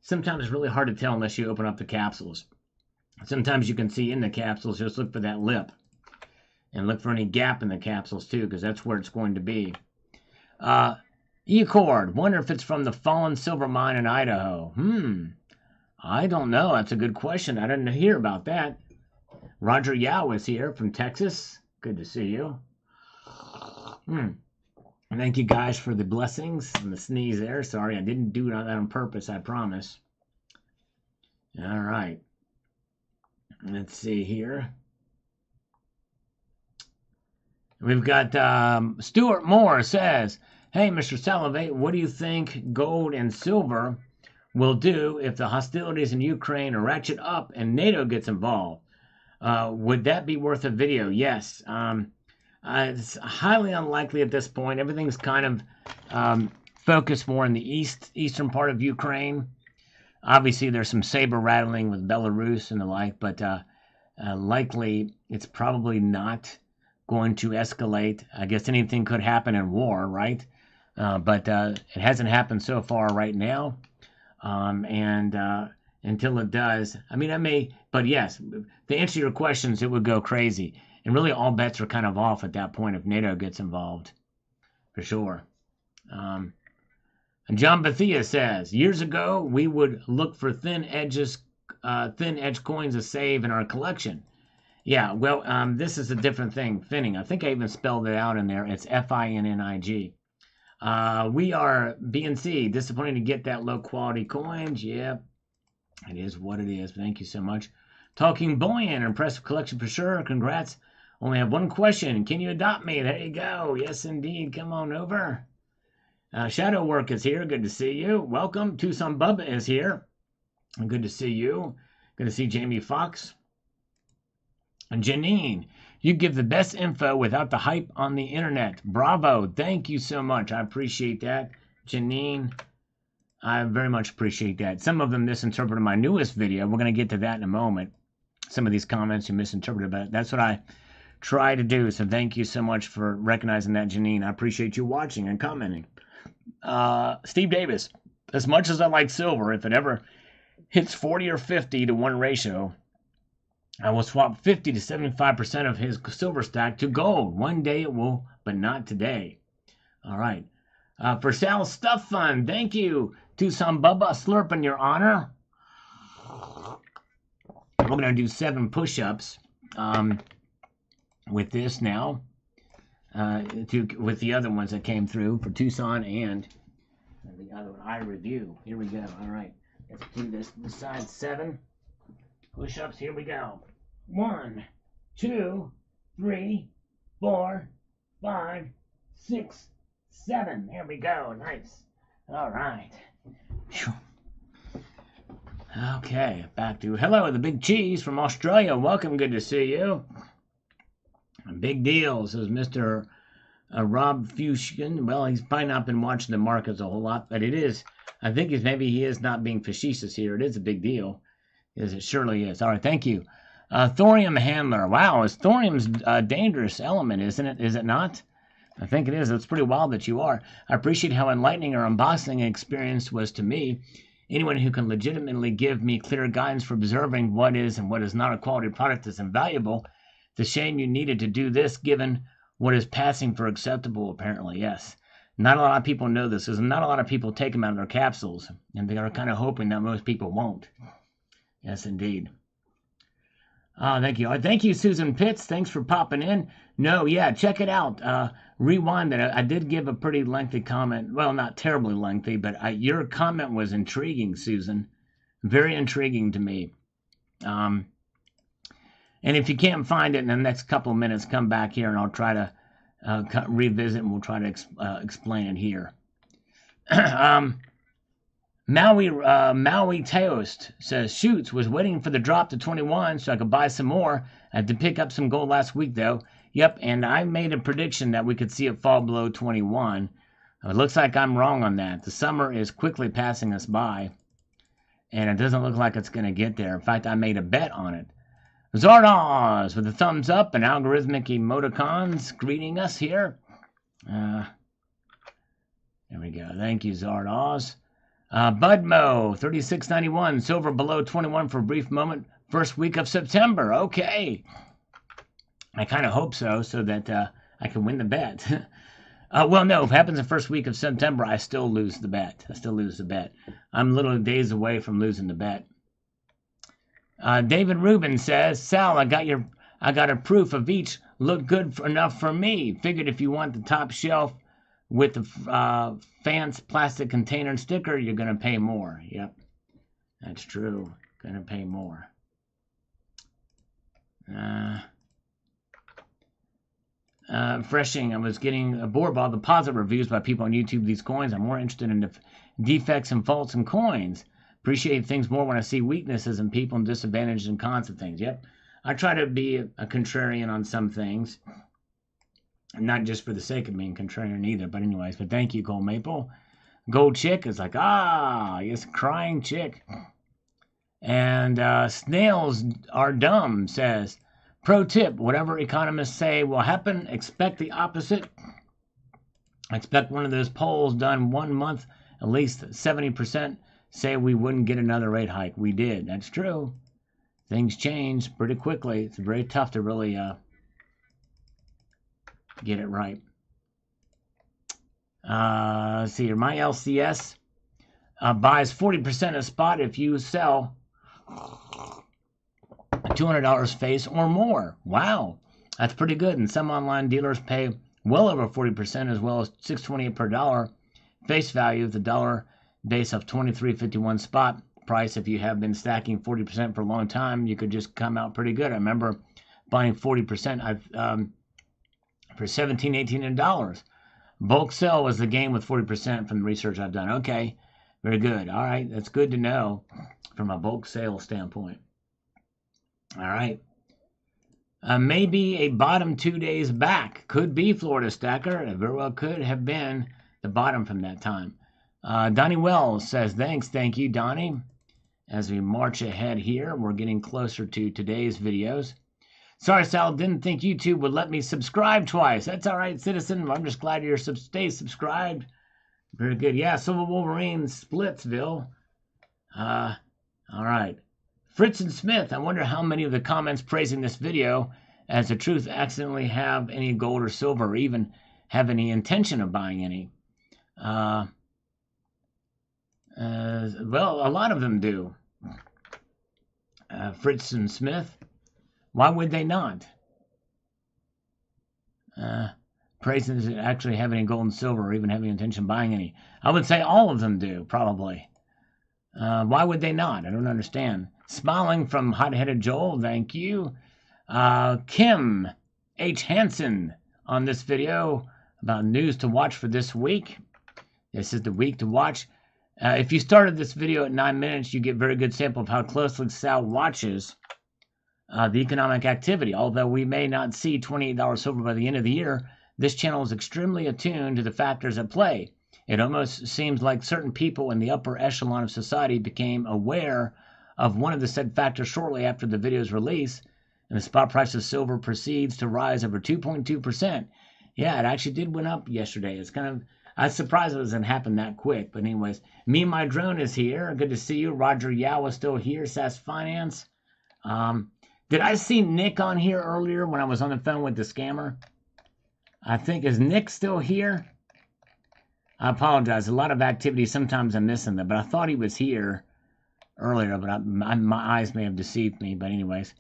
Sometimes it's really hard to tell unless you open up the capsules. Sometimes you can see in the capsules, just look for that lip. And look for any gap in the capsules too, because that's where it's going to be. E-Cord, wonder if it's from the fallen silver mine in Idaho. I don't know. That's a good question. I didn't hear about that. Roger Yao is here from Texas. Good to see you. Thank you guys for the blessings and the sneeze there. Sorry, I didn't do that on purpose, I promise. All right. Let's see here. We've got Stuart Moore says, hey, Mr. Salivate, what do you think gold and silver will do if the hostilities in Ukraine ratchet up and NATO gets involved? Would that be worth a video? Yes. It's highly unlikely at this point. Everything's kind of focused more in the eastern part of Ukraine. Obviously, there's some saber rattling with Belarus and the like, but likely it's probably not going to escalate. I guess anything could happen in war, right? But it hasn't happened so far right now. And until it does. I mean, I may, but yes, to answer your questions, it would go crazy. And really, all bets are kind of off at that point if NATO gets involved, for sure. And John Bethia says, years ago, we would look for thin edge coins to save in our collection. Yeah, well, this is a different thing, finning. I think I even spelled it out in there. It's F-I-N-N-I-G. We are BNC, disappointed to get that low quality coins. Yep, it is what it is. Thank you so much. Talking Bullion, impressive collection for sure. Congrats. Only have one question. Can you adopt me? There you go. Yes, indeed. Come on over. Shadow Work is here. Good to see you. Welcome. Tucson Bubba is here. Good to see you. Good to see Jamie Fox. And Janine, you give the best info without the hype on the internet. Bravo. Thank you so much. I appreciate that. Janine, I very much appreciate that. Some of them misinterpreted my newest video. We're going to get to that in a moment. Some of these comments you misinterpreted, but that's what I try to do. So thank you so much for recognizing that, Janine. I appreciate you watching and commenting. Steve Davis, as much as I like silver, if it ever hits 40 or 50 to 1 ratio, I will swap 50 to 75% of his silver stack to gold. One day it will, but not today. All right. For Sal's Stuff Fund, thank you. Tucson Bubba, slurp in your honor. We're going to do 7 push-ups with this now. With the other ones that came through for Tucson and the other one, I review. Here we go. All right. Let's do this side. 7 push-ups. Here we go. 1, 2, 3, 4, 5, 6, 7. There we go. Nice. All right. Whew. Okay, back to hello, the Big Cheese from Australia. Welcome. Good to see you. Big deal, says Mr. Rob Fusion. Well, he's probably not been watching the markets a whole lot, but it is. I think maybe he is not being facetious here. It is a big deal. Yes, it surely is. All right, thank you. Thorium Handler. Wow, is thorium's a dangerous element, isn't it? Is it not? I think it is. It's pretty wild that you are. I appreciate how enlightening our unboxing experience was to me. Anyone who can legitimately give me clear guidance for observing what is and what is not a quality product is invaluable. It's a shame you needed to do this given what is passing for acceptable, apparently. Yes. Not a lot of people know this. There's not a lot of people take them out of their capsules, and they are kind of hoping that most people won't. Yes, indeed. Thank you. Thank you, Susan Pitts. Thanks for popping in. No, yeah, check it out. Rewind it. I did give a pretty lengthy comment. Well, not terribly lengthy, but your comment was intriguing, Susan. Very intriguing to me. And if you can't find it in the next couple of minutes, come back here and I'll try to revisit and we'll try to explain it here. Maui Toast says, shoots, was waiting for the drop to 21 so I could buy some more. I had to pick up some gold last week, though. Yep, and I made a prediction that we could see it fall below 21. It looks like I'm wrong on that. The summer is quickly passing us by, and it doesn't look like it's going to get there. In fact, I made a bet on it. Zardoz with a thumbs up and algorithmic emoticons greeting us here. There we go. Thank you, Zardoz. Budmo, 36.91, silver below 21 for a brief moment. First week of September. Okay. I kind of hope so that I can win the bet. Well, no, if it happens the first week of September, I still lose the bet. I'm little days away from losing the bet. David Rubin says, Sal, I got a proof of each. Look good enough for me. Figured if you want the top shelf with the Fance plastic container and sticker, you're going to pay more. Yep, that's true. Going to pay more. Freshing, I was getting bored by all the positive reviews by people on YouTube of these coins. I'm more interested in the defects and faults in coins. Appreciate things more when I see weaknesses in people and disadvantages and cons of things. Yep, I try to be a contrarian on some things. Not just for the sake of being contrarian either, but anyways. But thank you, Gold Maple. Gold Chick is like, yes, crying chick. And Snails Are Dumb says, pro tip, whatever economists say will happen, expect the opposite. Expect one of those polls done 1 month, at least 70% say we wouldn't get another rate hike. We did. That's true. Things change pretty quickly. It's very tough to really get it right. Let's see here. My LCS buys 40% of spot if you sell $200 face or more. Wow, that's pretty good. And some online dealers pay well over 40%, as well as $6.28 per dollar face value of the dollar base of $23.51 spot price. If you have been stacking 40% for a long time, you could just come out pretty good. I remember buying 40% for $17, $18 and dollars. Bulk sell was the game with 40% from the research I've done. Okay, very good. All right, that's good to know from a bulk sale standpoint. All right. Maybe a bottom 2 days back. Could be, Florida Stacker. It very well could have been the bottom from that time. Donnie Wells says, thank you, Donnie. As we march ahead here, we're getting closer to today's videos. Sorry, Sal, didn't think YouTube would let me subscribe twice. That's all right, citizen. I'm just glad you're stay subscribed. Very good. Yeah, Silver Wolverine, Splitsville. All right. Fritz and Smith, I wonder how many of the comments praising this video as the truth accidentally have any gold or silver, or even have any intention of buying any. Well, a lot of them do. Fritz and Smith. Why would they not? Praising does it actually have any gold and silver, or even have any intention of buying any? I would say all of them do, probably. Why would they not? I don't understand. Smiling from Hot-Headed Joel, thank you. Kim H. Hansen on this video about news to watch for this week. This is the week to watch. If you started this video at 9 minutes, you get a very good sample of how closely Sal watches the economic activity. Although we may not see $28 silver by the end of the year, this channel is extremely attuned to the factors at play. It almost seems like certain people in the upper echelon of society became aware of one of the said factors shortly after the video's release, and the spot price of silver proceeds to rise over 2.2%. Yeah, it actually did went up yesterday. It's kind of, I was surprised it doesn't happen that quick. But anyways, Me and My Drone is here. Good to see you. Roger Yao is still here. SAS Finance. Did I see Nick on here earlier when I was on the phone with the scammer? I think, is Nick still here? I apologize. A lot of activity. Sometimes I'm missing them, but I thought he was here earlier, but my eyes may have deceived me. But anyways,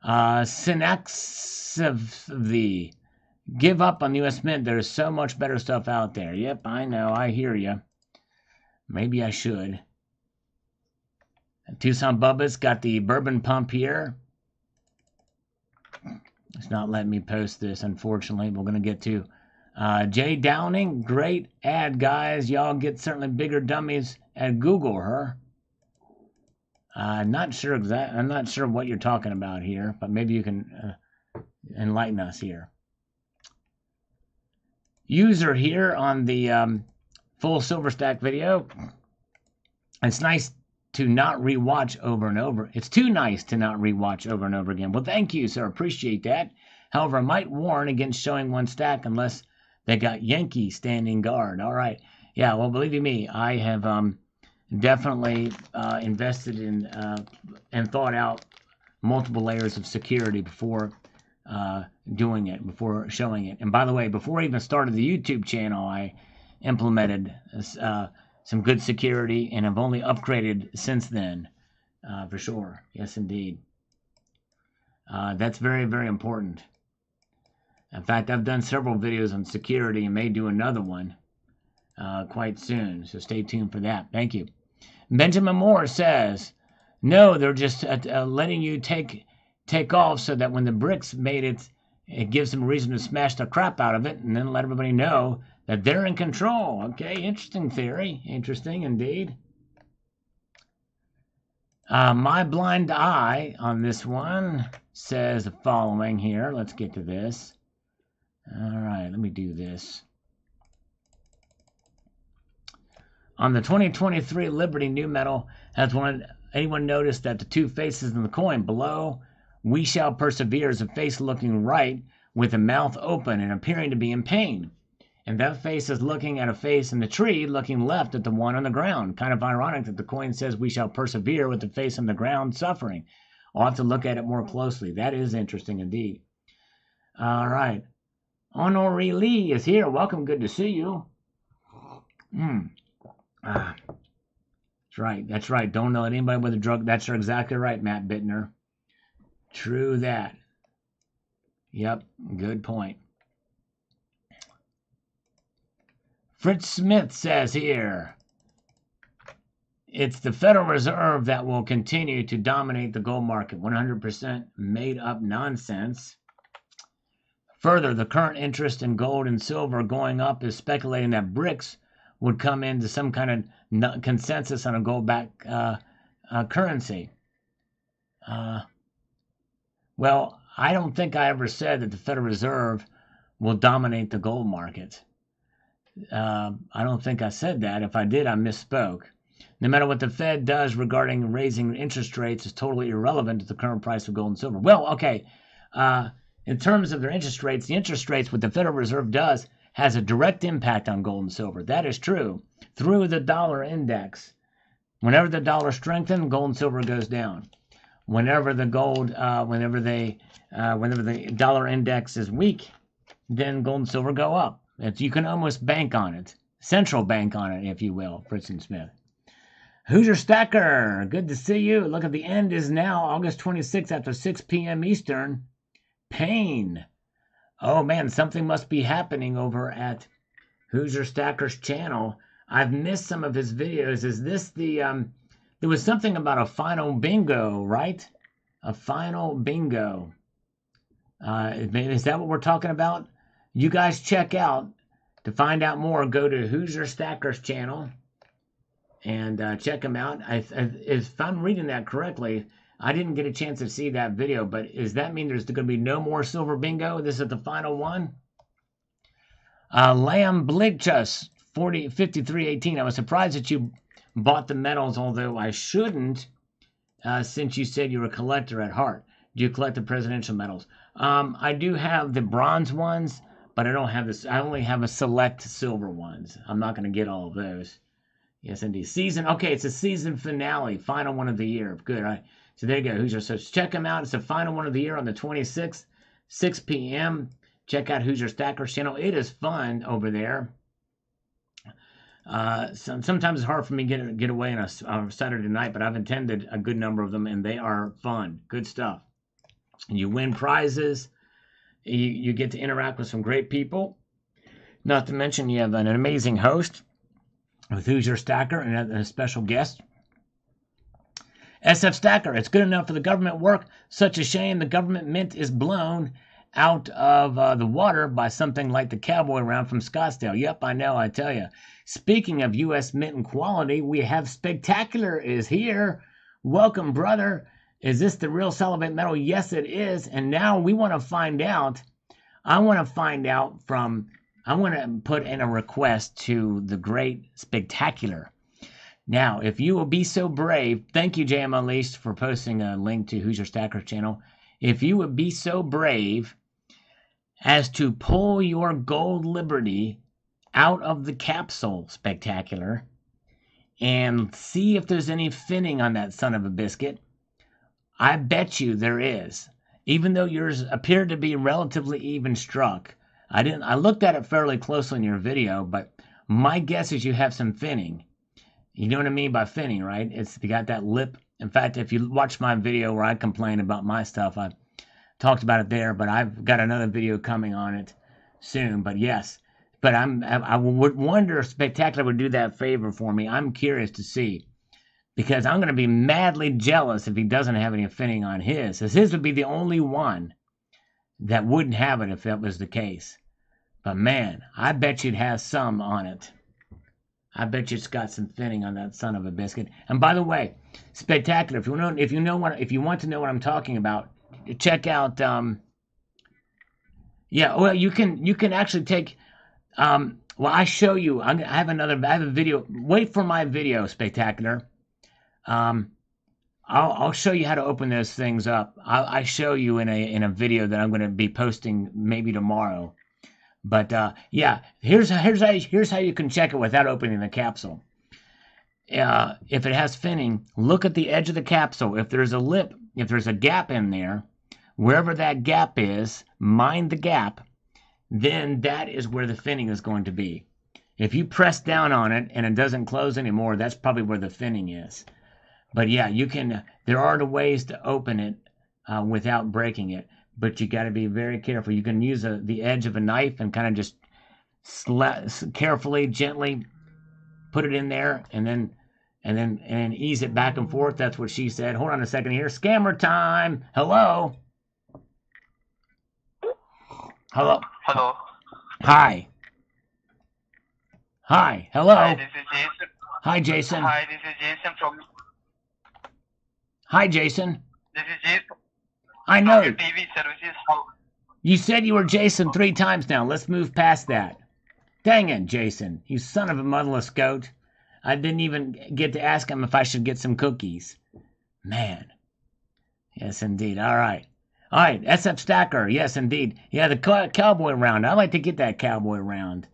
Synex of the give up on U.S. Mint. There's so much better stuff out there. Yep, I know. I hear you. Maybe I should. Tucson Bubba's got the bourbon pump here. It's not letting me post this, unfortunately. We're going to get to Jay Downing. Great ad, guys. Y'all get certainly bigger dummies at Google her. I'm not sure what you're talking about here, but maybe you can enlighten us here. User here on the full silver stack video. It's nice to not rewatch over and over. It's too nice to not rewatch over and over again. Well, thank you, sir. Appreciate that. However, I might warn against showing one stack unless they got Yankee standing guard. All right. Yeah, well, believe you me, I have definitely invested in and thought out multiple layers of security before doing it, before showing it. And by the way, before I even started the YouTube channel, I implemented some good security, and I've only upgraded since then, for sure. Yes, indeed. That's very, very important. In fact, I've done several videos on security and may do another one quite soon, so stay tuned for that. Thank you. Benjamin Moore says, no, they're just letting you take off so that when the bricks made it, it gives them a reason to smash the crap out of it and then let everybody know that they're in control. Okay, interesting theory. Interesting indeed. My blind eye on this one says the following here. Let's get to this. All right, let me do this. On the 2023 Liberty New Metal, has anyone noticed that the two faces in the coin below, we shall persevere, is a face looking right with the mouth open and appearing to be in pain? And that face is looking at a face in the tree, looking left at the one on the ground. Kind of ironic that the coin says we shall persevere with the face on the ground suffering. I'll have to look at it more closely. That is interesting indeed. All right. Honoree Lee is here. Welcome. Good to see you. That's right. That's right. Don't let anybody with a drug. That's exactly right, Matt Bittner. True that. Yep. Good point. Fritz Smith says here, it's the Federal Reserve that will continue to dominate the gold market. 100% made up nonsense. Further, the current interest in gold and silver going up is speculating that BRICS would come into some kind of consensus on a gold-backed currency. Well, I don't think I ever said that the Federal Reserve will dominate the gold market. I don't think I said that. If I did, I misspoke. No matter what the Fed does regarding raising interest rates is totally irrelevant to the current price of gold and silver. Well, okay. In terms of their interest rates, the interest rates, what the Federal Reserve does, has a direct impact on gold and silver. That is true. Through the dollar index. Whenever the dollar strengthens, gold and silver goes down. Whenever the dollar index is weak, then gold and silver go up. You can almost bank on it. Central bank on it, if you will, Fritz and Smith. Hoosier Stacker, good to see you. Look at the end is now August 26th after 6 p.m. Eastern. Pain. Oh man, something must be happening over at Hoosier Stacker's channel. I've missed some of his videos. Is this the, there was something about a final bingo, right? A final bingo. Is that what we're talking about? You guys check out. To find out more, go to Hoosier Stacker's channel and check him out. If I'm reading that correctly, I didn't get a chance to see that video, but does that mean there's going to be no more silver bingo? This is the final one? Lamb Bligchus, 5318. I was surprised that you bought the medals, although I shouldn't, since you said you're a collector at heart. Do you collect the presidential medals? I do have the bronze ones, but I don't have this. I only have a select silver ones. I'm not going to get all of those. Yes, indeed. Okay, it's a season finale, final one of the year. Good. All right. So there you go, Hoosier. So check them out. It's the final one of the year on the 26th, 6 p.m. Check out Hoosier Stacker's channel. It is fun over there. Sometimes it's hard for me to get away on a Saturday night, but I've attended a good number of them, and they are fun. Good stuff. And you win prizes. You get to interact with some great people. Not to mention you have an amazing host with Hoosier Stacker and a special guest. SF Stacker, it's good enough for the government work. Such a shame the government mint is blown out of the water by something like the cowboy round from Scottsdale. Yep, I know, I tell you. Speaking of U.S. mint and quality, we have Spectacular is here. Welcome, brother. Is this the real Salivate metal? Yes, it is. And now we want to find out. I want to put in a request to the great Spectacular. Now, if you will be so brave, thank you, JM Unleashed, for posting a link to Hoosier Stacker's channel. If you would be so brave as to pull your gold Liberty out of the capsule, Spectacular, and see if there's any finning on that son of a biscuit, I bet you there is. Even though yours appeared to be relatively even struck. I looked at it fairly closely in your video, but my guess is you have some finning. You know what I mean by finning, right? You got that lip. In fact, if you watch my video where I complain about my stuff, I talked about it there, but I've got another video coming on it soon. But yes, but I would wonder if Spectacular would do that favor for me. I'm curious to see, because I'm going to be madly jealous if he doesn't have any finning on his, as his would be the only one that wouldn't have it if that was the case. But man, I bet you'd have some on it. I bet you it's got some finning on that son of a biscuit. And by the way, Spectacular, if you want to know what I'm talking about, check out. You can actually take. I show you. I have a video. Wait for my video, Spectacular. I'll show you how to open those things up. I show you in a video that I'm going to be posting maybe tomorrow. But yeah, here's how you can check it without opening the capsule. If it has finning, look at the edge of the capsule. If there's a lip, if there's a gap in there, wherever that gap is, mind the gap, then that is where the finning is going to be. If you press down on it and it doesn't close anymore, that's probably where the finning is. But yeah, you can. There are the ways to open it without breaking it, but you got to be very careful. You can use the edge of a knife and kind of just carefully, gently put it in there, and then ease it back and forth. That's what she said. Hold on a second here. Scammer time. Hello. Hello. Hello. Hi. Hi. Hello. Hi, this is Jason. Hi, Jason. Hi, this is Jason from. Hi, Jason. This is Jason I know. from TV services. How? You said you were Jason 3 times now. Let's move past that. Dang it, Jason. You son of a motherless goat. I didn't even get to ask him if I should get some cookies. Man. Yes, indeed. All right. All right. SF Stacker. Yes, indeed. Yeah, the cowboy round. I'd like to get that cowboy round.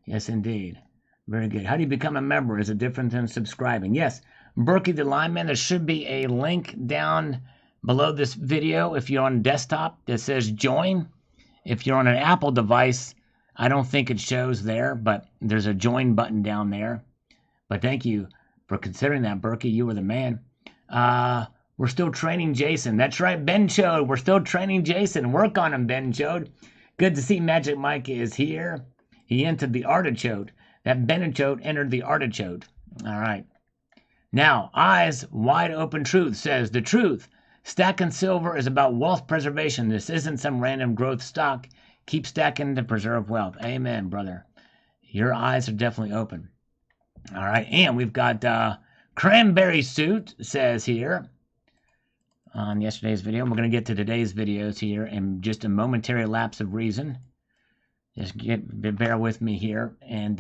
Yes, indeed. Very good. How do you become a member? Is it different than subscribing? Yes. Berkey the Lineman, there should be a link down below this video if you're on desktop that says join. If you're on an Apple device, I don't think it shows there, but there's a join button down there. But thank you for considering that, Berkey. You were the man. We're still training Jason. That's right, Ben Chode. We're still training Jason. Work on him, Ben Chode. Good to see Magic Mike is here. He entered the artichoke. That Benichote entered the artichoke. All right. Now, Eyes Wide Open Truth says, the truth. Stacking silver is about wealth preservation. This isn't some random growth stock. Keep stacking to preserve wealth. Amen, brother. Your eyes are definitely open. All right. And we've got Cranberry Suit says here on yesterday's video. We're going to get to today's videos here in just a momentary lapse of reason. Just bear with me here, and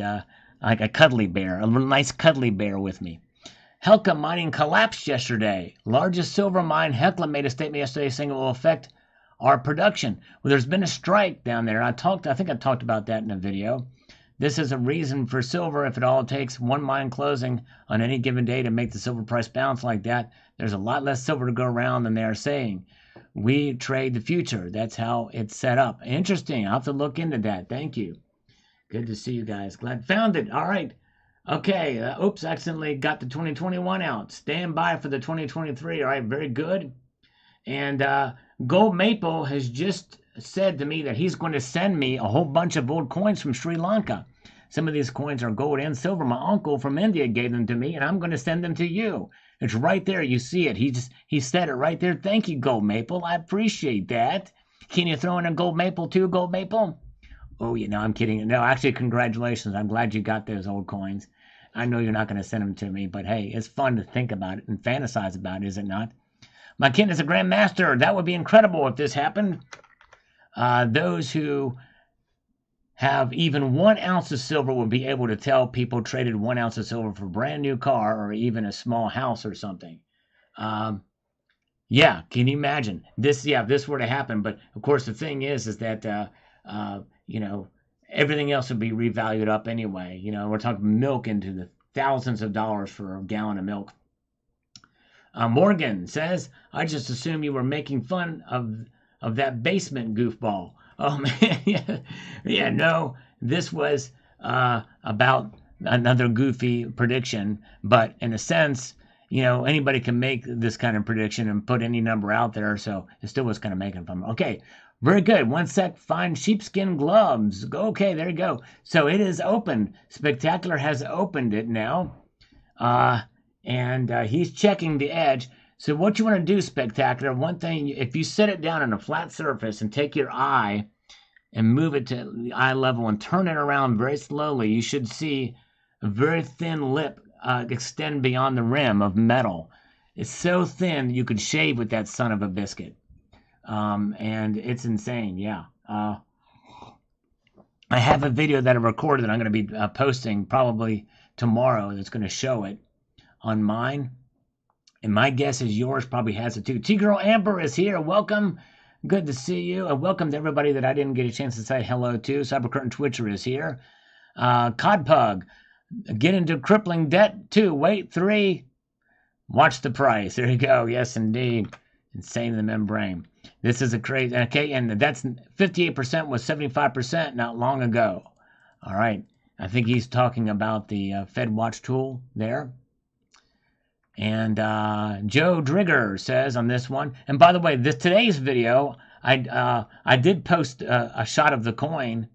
like a cuddly bear, a nice cuddly bear with me. Hecla mining collapsed yesterday. Largest silver mine, Hecla made a statement yesterday saying it will affect our production. Well, there's been a strike down there. I think I talked about that in a video. This is a reason for silver. If it all takes one mine closing on any given day to make the silver price bounce like that, there's a lot less silver to go around than they are saying. We trade the future. That's how it's set up. Interesting. I'll have to look into that. Thank you. Good to see you guys. Glad found it. All right. Okay. Oops, accidentally got the 2021 out. Stand by for the 2023. All right. Very good. And Gold Maple has just said to me that he's going to send me a whole bunch of old coins from Sri Lanka. Some of these coins are gold and silver. My uncle from India gave them to me, and I'm going to send them to you. It's right there. You see it. He said it right there. Thank you, Gold Maple. I appreciate that. Can you throw in a Gold Maple too, Gold Maple? Oh, you know, I'm kidding. No, actually, congratulations. I'm glad you got those old coins. I know you're not going to send them to me, but hey, it's fun to think about it and fantasize about it, is it not? My kid is a grandmaster. That would be incredible if this happened. Those who have even 1 ounce of silver will be able to tell people traded 1 ounce of silver for a brand new car or even a small house or something. Yeah, can you imagine this? Yeah, if this were to happen. But of course, the thing is that you know, everything else would be revalued up anyway. You know, we're talking milk into the thousands of dollars for a gallon of milk. Morgan says, I just assumed you were making fun of that basement goofball. Oh, man. Yeah, no, this was about another goofy prediction. But in a sense, you know, anybody can make this kind of prediction and put any number out there. So it still was kind of making fun. Okay, very good. 1 sec, find sheepskin gloves. Okay, there you go. So it is open. Spectacular has opened it now. And he's checking the edge. So what you want to do, Spectacular, one thing, if you set it down on a flat surface and take your eye and move it to the eye level and turn it around very slowly, you should see a very thin lip extend beyond the rim of metal. It's so thin you could shave with that son of a biscuit. And it's insane, yeah. I have a video that I recorded that I'm going to be posting probably tomorrow that's going to show it on mine. And my guess is yours probably has it too. T-Girl Amber is here. Welcome. Good to see you, and welcome to everybody that I didn't get a chance to say hello to. Cybercurtain Twitcher is here. Codpug, get into crippling debt 2. Wait 3. Watch the price. There you go. Yes, indeed. Insane in the membrane. This is a crazy. Okay, and that's 58% was 75% not long ago. All right. I think he's talking about the Fed Watch tool there. And Joe Drigger says on this one. And by the way, today's video, I did post a shot of the coin,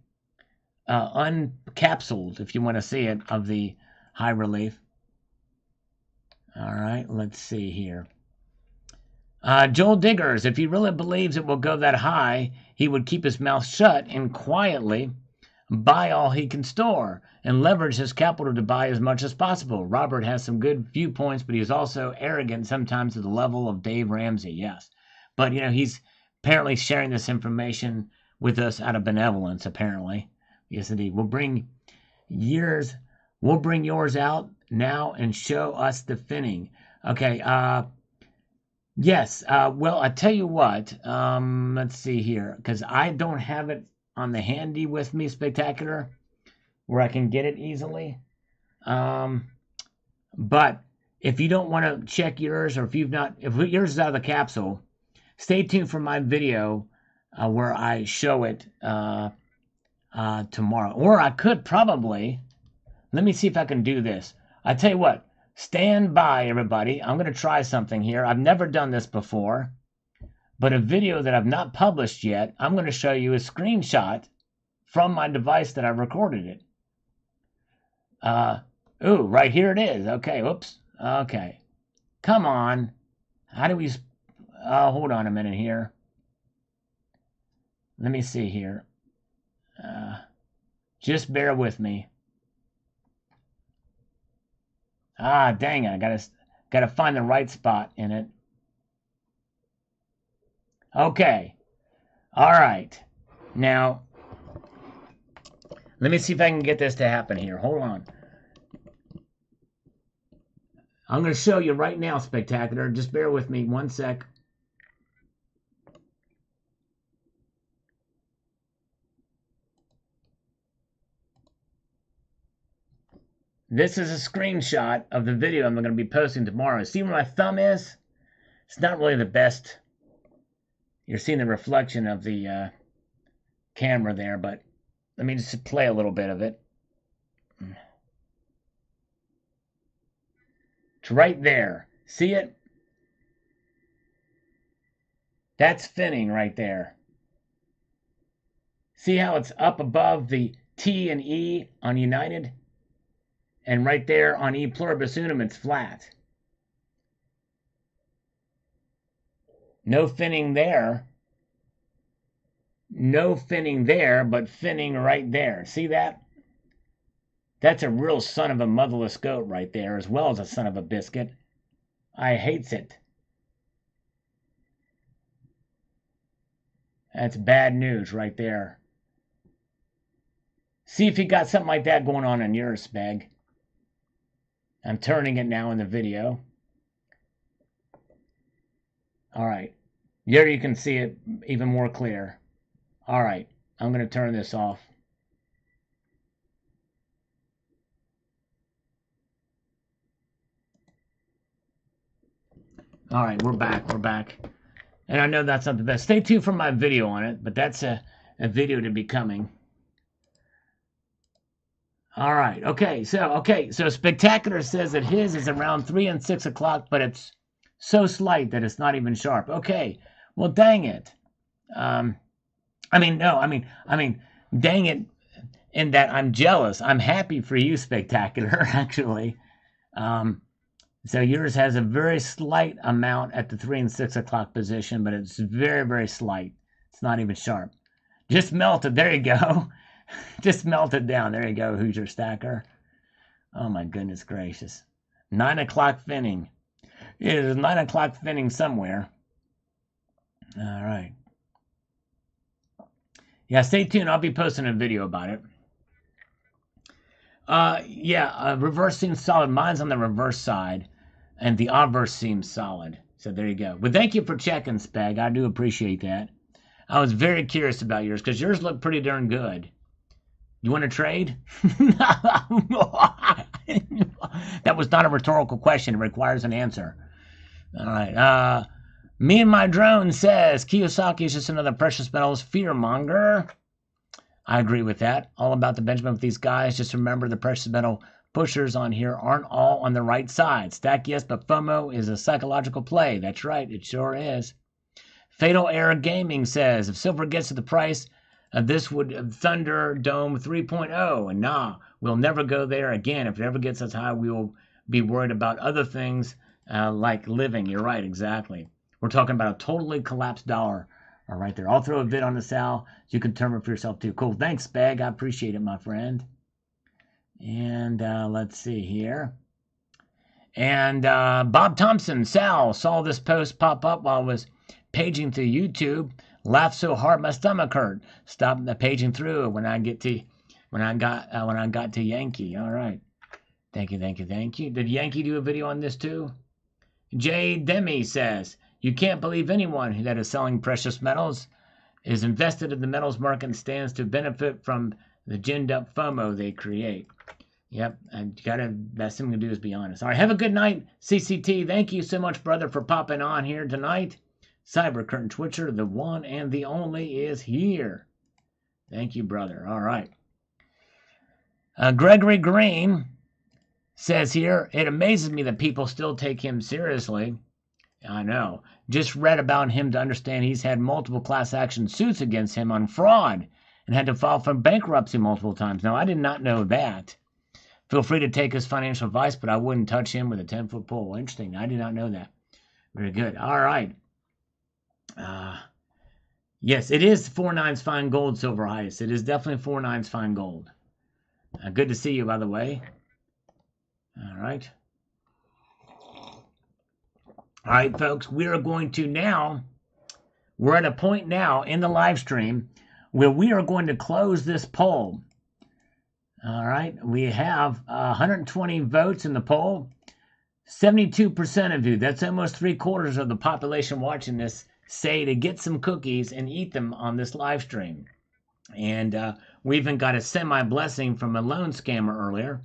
uncapsuled, if you want to see it, of the high relief. All right, let's see here. Joel Diggers, if he really believes it will go that high, he would keep his mouth shut and quietly buy all he can store and leverage his capital to buy as much as possible. Robert has some good viewpoints, but he's also arrogant sometimes to the level of Dave Ramsey. Yes, but you know, he's apparently sharing this information with us out of benevolence, apparently. Yes, indeed. We'll bring yours out now and show us the finning. Okay, yes, well, I tell you what, let's see here, because I don't have it on the handy with me, Spectacular, where I can get it easily. But if you don't want to check yours, or if yours is out of the capsule, stay tuned for my video where I show it tomorrow. Or I could probably, let me see if I can do this. I tell you what, stand by, everybody. I'm going to try something here. I've never done this before, but a video that I've not published yet. I'm going to show you a screenshot from my device that I recorded it. Ooh, right here it is. Okay, whoops. Okay. Come on. How do we... hold on a minute here. Let me see here. Just bear with me. Ah, dang it. I gotta find the right spot in it. Okay. All right. Now, let me see if I can get this to happen here. Hold on. I'm going to show you right now, Spectacular. Just bear with me 1 sec. This is a screenshot of the video I'm going to be posting tomorrow. See where my thumb is? It's not really the best. You're seeing the reflection of the camera there, but let me just play a little bit of it. It's right there. See it? That's finning right there. See how it's up above the T and E on United? And right there on E pluribus unum, it's flat. No finning there. No finning there, but finning right there. See that? That's a real son of a motherless goat right there, as well as a son of a biscuit. I hates it. That's bad news right there. See if you got something like that going on in yours, Speg. I'm turning it now in the video. All right. Here you can see it even more clear. All right. I'm going to turn this off. All right, we're back. And I know that's not the best. Stay tuned for my video on it, but that's a video to be coming. All right, okay, so Spectacular says that his is around 3 and 6 o'clock, but it's so slight that it's not even sharp. Okay, well, dang it. Dang it, in that I'm jealous. I'm happy for you, Spectacular, actually. So yours has a very slight amount at the 3 and 6 o'clock position, but it's very, very slight. It's not even sharp. Just melted. There you go. Just melted down. There you go, Hoosier Stacker. Oh, my goodness gracious. 9 o'clock finning. It is 9 o'clock finning somewhere. All right. Yeah, stay tuned. I'll be posting a video about it. Reverse seems solid. Mine's on the reverse side, and the obverse seems solid. So there you go. But thank you for checking, Spag. I do appreciate that. I was very curious about yours because yours looked pretty darn good. You want to trade? That was not a rhetorical question. It requires an answer. All right. Me and my drone says Kiyosaki is just another precious metals fear monger. I agree with that. All about the Benjamin with these guys. Just remember the precious metal pushers on here aren't all on the right side. Stack, yes, but FOMO is a psychological play. That's right. It sure is. Fatal Era Gaming says, if silver gets to the price of this would Thunder Dome 3.0, and nah, we'll never go there again. If it ever gets as high, we will be worried about other things like living. You're right, exactly. We're talking about a totally collapsed dollar right there. I'll throw a vid on the Sal so you can determine for yourself too. Cool. Thanks, Spag. I appreciate it, my friend. And let's see here. And Bob Thompson, Sal, saw this post pop up while I was paging through YouTube. Laughed so hard my stomach hurt. Stopped the paging through when I got to Yankee. All right. Thank you. Did Yankee do a video on this too? Jay Demi says, you can't believe anyone that is selling precious metals is invested in the metals market and stands to benefit from the ginned up FOMO they create. Yep, best thing to do is be honest. All right, have a good night, CCT. Thank you so much, brother, for popping on here tonight. Cyber Curtain Twitcher, the one and the only, is here. Thank you, brother. All right. Gregory Green says here, it amazes me that people still take him seriously. I know. Just read about him to understand he's had multiple class action suits against him on fraud and had to file for bankruptcy multiple times. Now, I did not know that. Feel free to take his financial advice, but I wouldn't touch him with a 10-foot pole. Interesting. I did not know that. Very good. All right. Yes, it is 4-9's fine gold, Silver Heist. It is definitely 4-9's fine gold. Good to see you, by the way. All right. All right, folks. We are going to now, we're at a point now in the live stream where we are going to close this poll. All right. We have 120 votes in the poll. 72% of you, that's almost 3/4 of the population watching this, say to get some cookies and eat them on this live stream. And we even got a semi-blessing from a loan scammer earlier.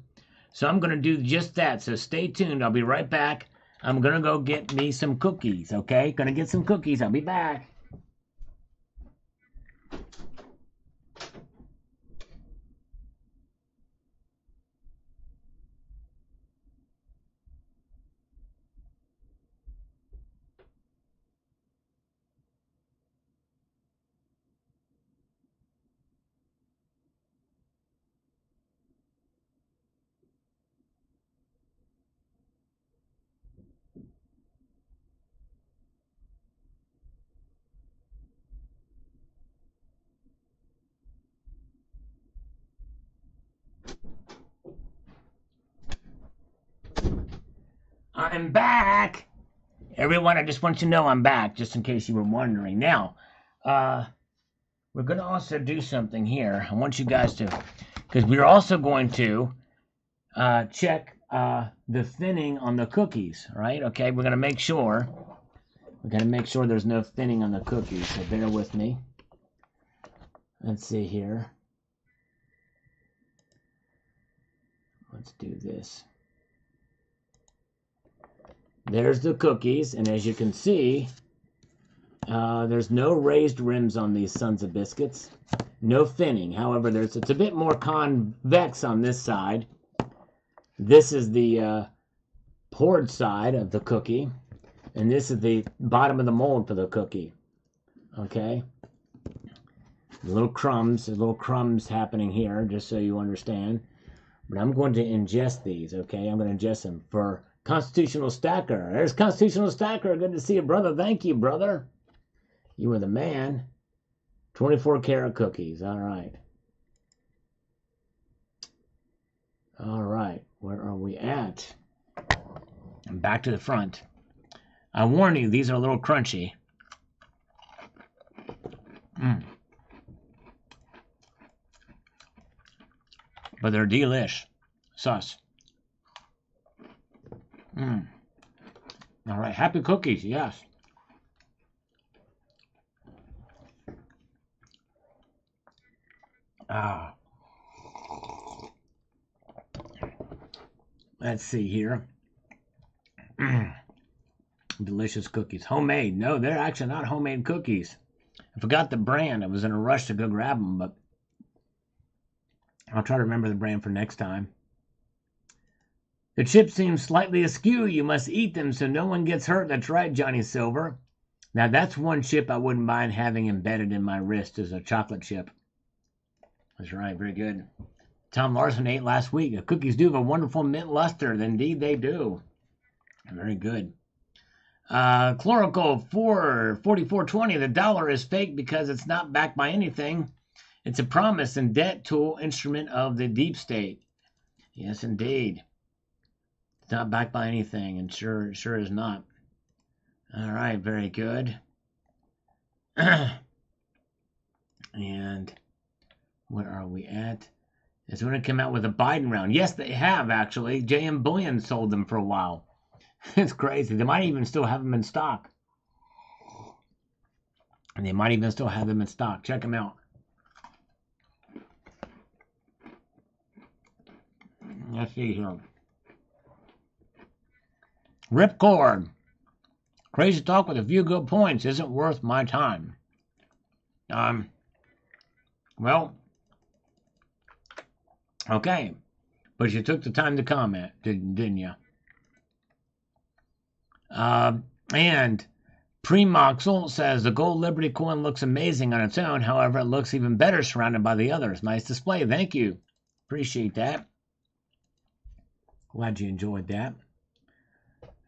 So I'm going to do just that. So stay tuned. I'll be right back. I'm going to go get me some cookies, okay? Going to get some cookies. I'll be back. I'm back. Everyone, I just want you to know I'm back, just in case you were wondering. Now, we're going to also do something here. I want you guys to, because we're also going to check the thinning on the cookies, right? Okay, we're going to make sure. We're going to make sure there's no thinning on the cookies, so bear with me. Let's see here. Let's do this. There's the cookies, and as you can see, there's no raised rims on these sons of biscuits. No thinning. However, it's a bit more convex on this side. This is the poured side of the cookie, and this is the bottom of the mold for the cookie. Okay? Little crumbs happening here, just so you understand. But I'm going to ingest these, okay? I'm going to ingest them for Constitutional Stacker. There's Constitutional Stacker. Good to see you, brother. Thank you, brother. You were the man. 24 karat cookies. All right. All right. Where are we at? I'm back to the front. I warn you, these are a little crunchy. But they're delish. Sus. All right, happy cookies, yes. Let's see here. Delicious cookies. Homemade. No, they're actually not homemade cookies. I forgot the brand. I was in a rush to go grab them, but I'll try to remember the brand for next time. The chips seem slightly askew. You must eat them so no one gets hurt. That's right, Johnny Silver. Now, that's one chip I wouldn't mind having embedded in my wrist as a chocolate chip. That's right. Very good. Tom Larson ate last week. The cookies do have a wonderful mint luster. Indeed, they do. Very good. Chlorocal 4420. The dollar is fake because it's not backed by anything. It's a promise and debt tool instrument of the deep state. Yes, indeed. It's not backed by anything, and sure is not. All right, very good. And what are we at? Is when it came out with a Biden round. Yes, they have, actually. J.M. Bullion sold them for a while. It's crazy. They might even still have them in stock. And they might even still have them in stock. Check them out. Let's see here. Ripcord. Crazy talk with a few good points isn't worth my time. Well, okay. But you took the time to comment, didn't you? And Premoxel says the Gold Liberty coin looks amazing on its own. However, it looks even better surrounded by the others. Nice display. Thank you. Appreciate that. Glad you enjoyed that.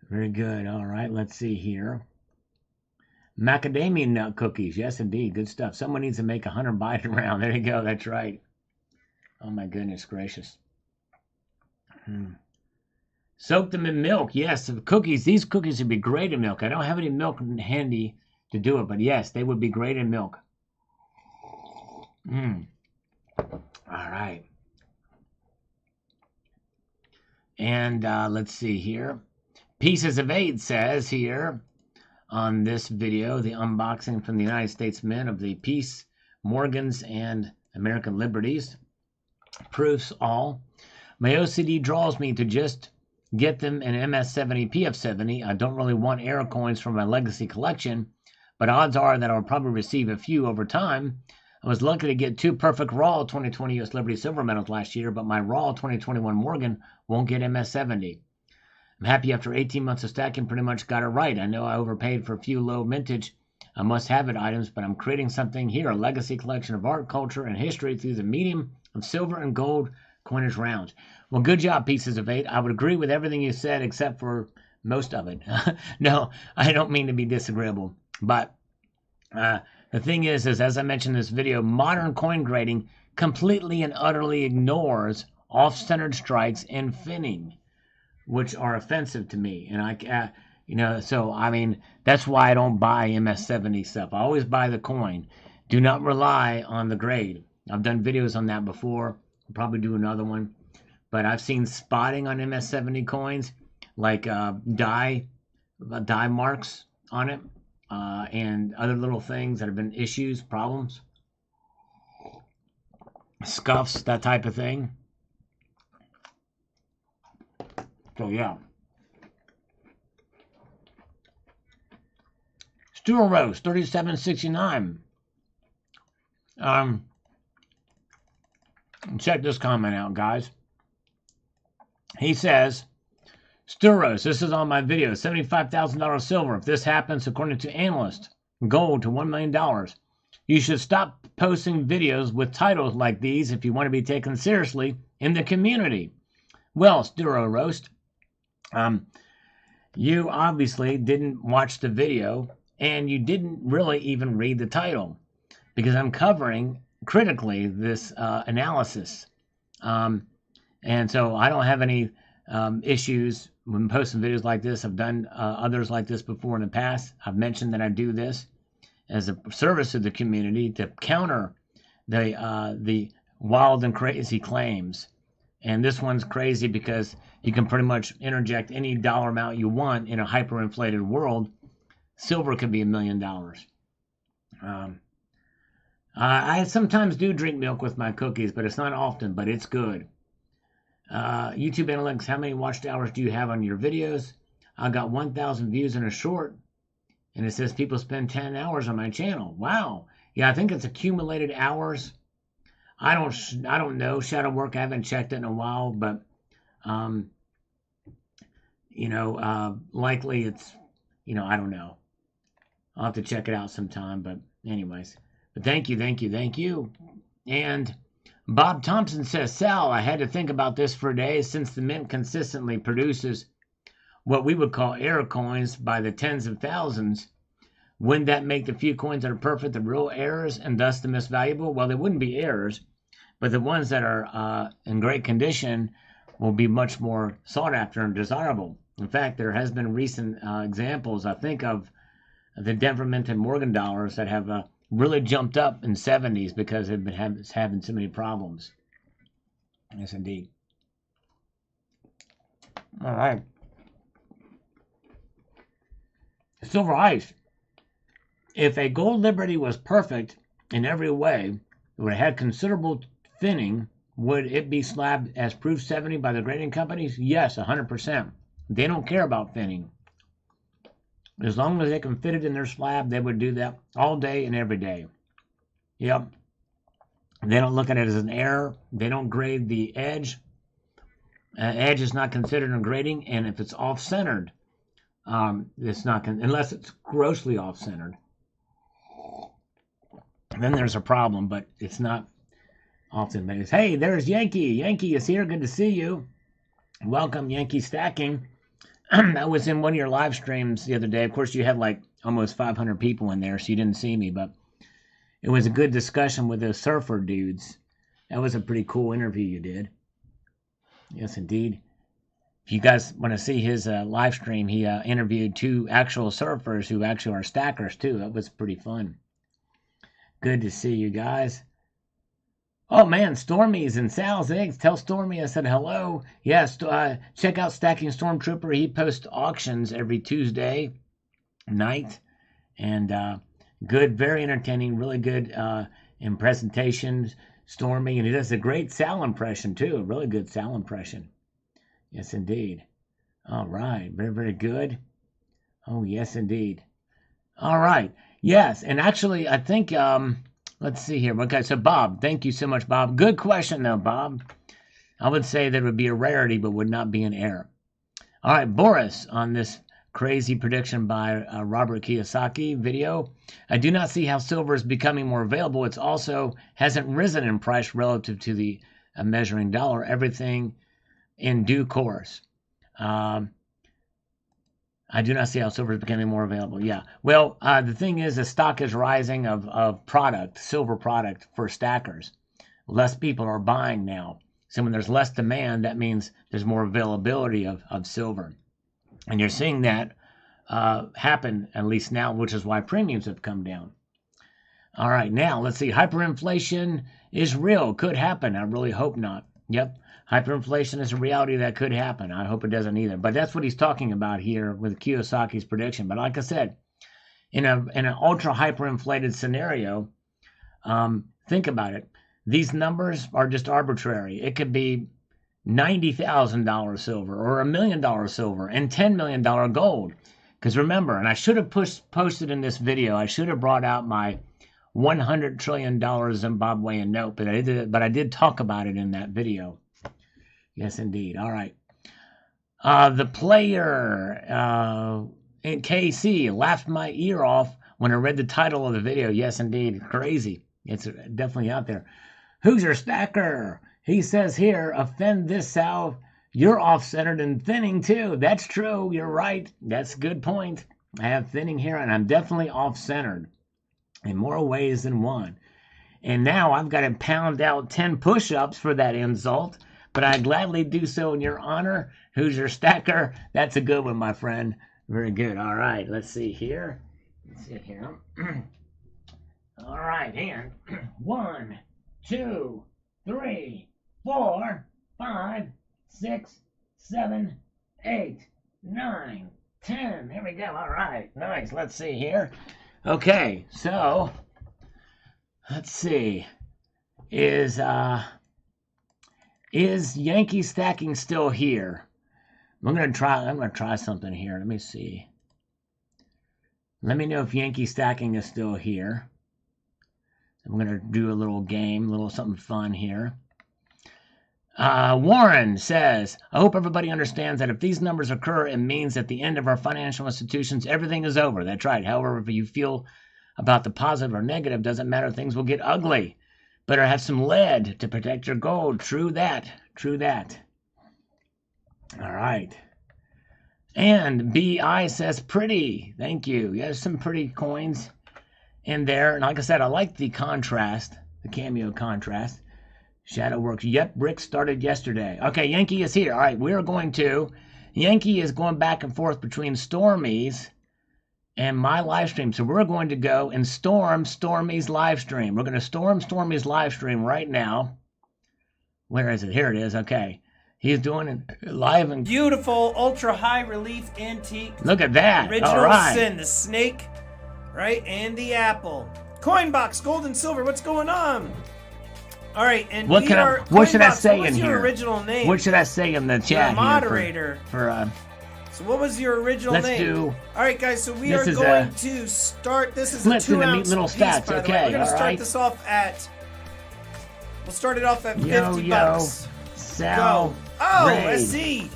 Very good. All right, let's see here. Macadamia nut cookies. Yes, indeed. Good stuff. Someone needs to make 100 Biden round. There you go. That's right. Oh, my goodness gracious. Soak them in milk. Yes, cookies. These cookies would be great in milk. I don't have any milk handy to do it, but yes, they would be great in milk. All right. And let's see here. Pieces of 8 says here on this video, the unboxing from the United States Mint of the Peace, Morgans, and American Liberties. Proofs all. My OCD draws me to just get them in MS70, PF70. I don't really want error coins from my legacy collection, but odds are that I'll probably receive a few over time. I was lucky to get 2 perfect raw 2020 US Liberty silver medals last year, but my raw 2021 Morgan won't get MS70. I'm happy after 18 months of stacking, pretty much got it right. I know I overpaid for a few low mintage must-have-it items, but I'm creating something here, a legacy collection of art, culture, and history through the medium of silver and gold coinage rounds. Well, good job, Pieces of 8. I would agree with everything you said except for most of it. No, I don't mean to be disagreeable, but the thing is, as I mentioned in this video, modern coin grading completely and utterly ignores off-centered strikes and finning, which are offensive to me. And so, I mean, that's why I don't buy MS70 stuff. I always buy the coin. Do not rely on the grade. I've done videos on that before. I'll probably do another one. But I've seen spotting on MS70 coins, like dye marks on it, and other little things that have been issues, problems, scuffs, that type of thing. So, yeah. Stuart Rose, 3769. Check this comment out, guys. He says, Sturos, this is on my video, $75,000 silver. If this happens, according to analysts, gold to $1 million. You should stop posting videos with titles like these if you want to be taken seriously in the community. Well, Sturo Roast, you obviously didn't watch the video, and you didn't really even read the title, because I'm covering critically this analysis. And so I don't have any issues when posting videos like this. I've done others like this before in the past. I've mentioned that I do this as a service to the community to counter the wild and crazy claims. And this one's crazy because you can pretty much interject any dollar amount you want in a hyperinflated world. Silver could be $1 million. I sometimes do drink milk with my cookies, but it's not often, but it's good. YouTube Analytics, how many watched hours do you have on your videos? I got 1,000 views in a short, and it says people spend 10 hours on my channel. Wow. Yeah, I think it's accumulated hours. I don't know. Shadow work, I haven't checked it in a while, but likely it's, I don't know. I'll have to check it out sometime, but anyways. But thank you. And Bob Thompson says, Sal, I had to think about this for a day since the mint consistently produces what we would call error coins by the tens of thousands. Wouldn't that make the few coins that are perfect the real errors and thus the most valuable? Well, they wouldn't be errors, but the ones that are in great condition will be much more sought after and desirable. In fact, there has been recent examples, I think, of the Denver Mint and Morgan dollars that have really jumped up in 70s because they've been having so many problems. Yes, indeed. All right. Silver Ice. If a gold Liberty was perfect in every way, it would have had considerable thinning. Would it be slabbed as proof 70 by the grading companies? Yes, 100%. They don't care about thinning. As long as they can fit it in their slab, they would do that all day and every day. Yep. They don't look at it as an error. They don't grade the edge. Edge is not considered in grading, and if it's off-centered, it's not unless it's grossly off-centered. Then there's a problem, but it's not often made. Hey, there's Yankee. Yankee is here. Good to see you. Welcome, Yankee Stacking. I was in one of your live streams the other day. Of course, you had like almost 500 people in there, so you didn't see me, but it was a good discussion with those surfer dudes. That was a pretty cool interview you did. Yes, indeed. If you guys want to see his live stream, he interviewed 2 actual surfers who actually are stackers, too. That was pretty fun. Good to see you guys. Oh, man, Stormy's in Sal's Eggs. Tell Stormy I said hello. Yes, check out Stacking Stormtrooper. He posts auctions every Tuesday night. And good, very entertaining, really good in presentations. Stormy, and he does a great Sal impression, too. A really good Sal impression. Yes, indeed. All right, very, very good. Oh, yes, indeed. All right. Yes, and actually, I think... let's see here. Okay, so Bob, thank you so much, Bob. Good question, though, Bob. I would say that it would be a rarity, but would not be an error. All right, Boris, on this crazy prediction by Robert Kiyosaki video. I do not see how silver is becoming more available. It also hasn't risen in price relative to the measuring dollar. Everything in due course. I do not see how silver is becoming more available. Yeah. Well, the thing is, the stock is rising of product, silver product for stackers. Less people are buying now. So when there's less demand, that means there's more availability of silver. And you're seeing that happen, at least now, which is why premiums have come down. All right. Now, let's see. Hyperinflation is real. Could happen. I really hope not. Yep. Hyperinflation is a reality that could happen. I hope it doesn't either. But that's what he's talking about here with Kiyosaki's prediction. But like I said, in an ultra hyperinflated scenario, think about it. These numbers are just arbitrary. It could be $90,000 silver or $1 million silver and $10 million gold. Because remember, and I should have posted in this video, I should have brought out my $100 trillion Zimbabwean note, but I did talk about it in that video. Yes, indeed. All right. The player in KC laughed my ear off when I read the title of the video. Yes, indeed. Crazy. It's definitely out there. Who's your stacker? He says here, offend this Sal. You're off-centered and thinning too. That's true. You're right. That's a good point. I have thinning here, and I'm definitely off-centered in more ways than one. And now I've got to pound out 10 push-ups for that insult. But I gladly do so in your honor. Who's your stacker? That's a good one, my friend. Very good. All right, let's see here. Let's see here. All right, and 1, 2, 3, 4, 5, 6, 7, 8, 9, 10. There we go. All right, nice. Let's see here. Okay, so Let's see. Is Yankee stacking still here? I'm gonna try something here. Let me see. Let me know if Yankee stacking is still here. I'm gonna do a little game, a little something fun here. Warren says, I hope everybody understands that if these numbers occur, it means at the end of our financial institutions, everything is over. That's right. However, if you feel about the positive or negative, doesn't matter. Things will get ugly. Better have some lead to protect your gold. True that. True that. All right. And BI says pretty. Thank you. There's some pretty coins in there. And like I said, I like the contrast, the cameo contrast. Shadow works. Yep, Brick started yesterday. Okay, Yankee is here. All right, Yankee is going back and forth between Stormy's and my live stream. So we're going to go and storm Stormy's live stream. We're going to storm Stormy's live stream right now. Where is it? Here it is. Okay. He's doing it live and beautiful, ultra high relief antique. Look at that. Original all right. Sin, the snake, right? And the apple. Coinbox, gold and silver. What's going on? All right, and what should I say in here? What's your original name? What should I say in the chat? Moderator. Here so what was your original name? Let's do. All right, guys. So we are going to start. This is a 2-ounce little piece, stacks. by the way. We're going to start this off at. We'll start it off at $50. Sal. Go. Oh, Raid. I see.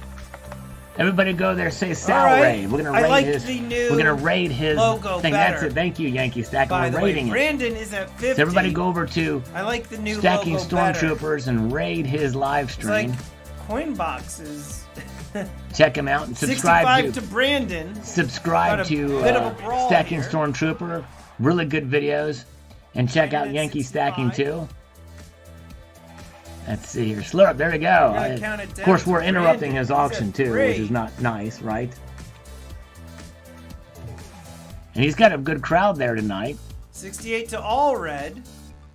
Everybody go there, say Sal right. Raid. We're gonna raid his. We're gonna raid his logo thing. Better. That's it. Thank you, Yankee Stack. By We're the raiding way, Brandon is at 50. So everybody go over to I like the new Stacking logo Stormtroopers and raid his live stream. It's like Coinbox is. Check him out and subscribe 65 to Brandon. Subscribe to Stacking here. Stormtrooper. Really good videos. And check out Yankee 65. Stacking too. Let's see here. Slurp, there we go. Of course, we're interrupting his auction too, which is not nice, right? And he's got a good crowd there tonight. 68 to all red.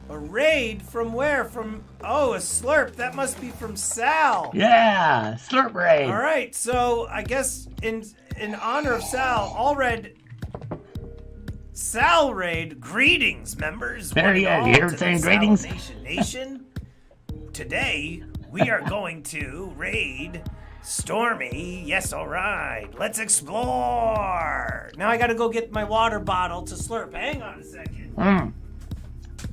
A raid from where? From, oh, a slurp. That must be from Sal. Yeah, slurp raid. All right, so I guess in honor of Sal, all red Sal raid. Greetings, members. There he is. You hear him saying greetings? Nation. Today, we are going to raid Stormy. Yes, all right. Let's explore. Now I got to go get my water bottle to slurp. Hang on a second.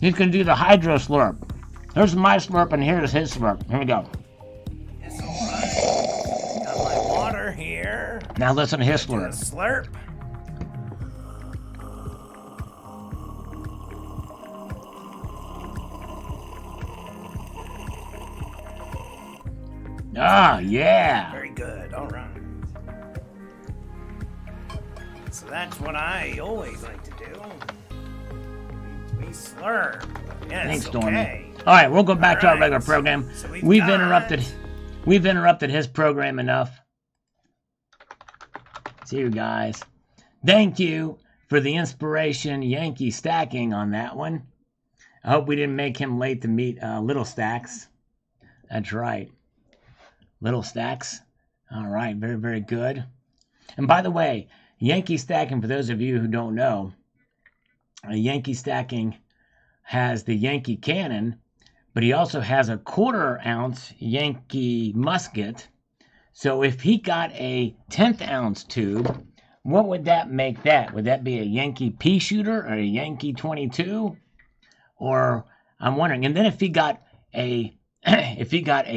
He's going to do the hydro slurp. There's my slurp, and here's his slurp. Here we go. Yes, all right. Got my water here. Now listen to his slurp. Slurp. Ah, yeah. Very good. All right. So that's what I always like to do. We slurp. Yes, thanks, okay. Stormy. All right, we'll go back to our regular program. So we've interrupted his program enough. See you guys. Thank you for the inspiration, Yankee Stacking, on that one. I hope we didn't make him late to meet Little Stacks. That's right. Little Stacks. All right, very, very good. And by the way, Yankee Stacking, for those of you who don't know, Yankee Stacking has the Yankee Cannon, but he also has a 1/4 ounce Yankee musket. So if he got a 1/10 ounce tube, what would that make that? Would that be a Yankee pea shooter or a Yankee 22? Or I'm wondering, and then if he got a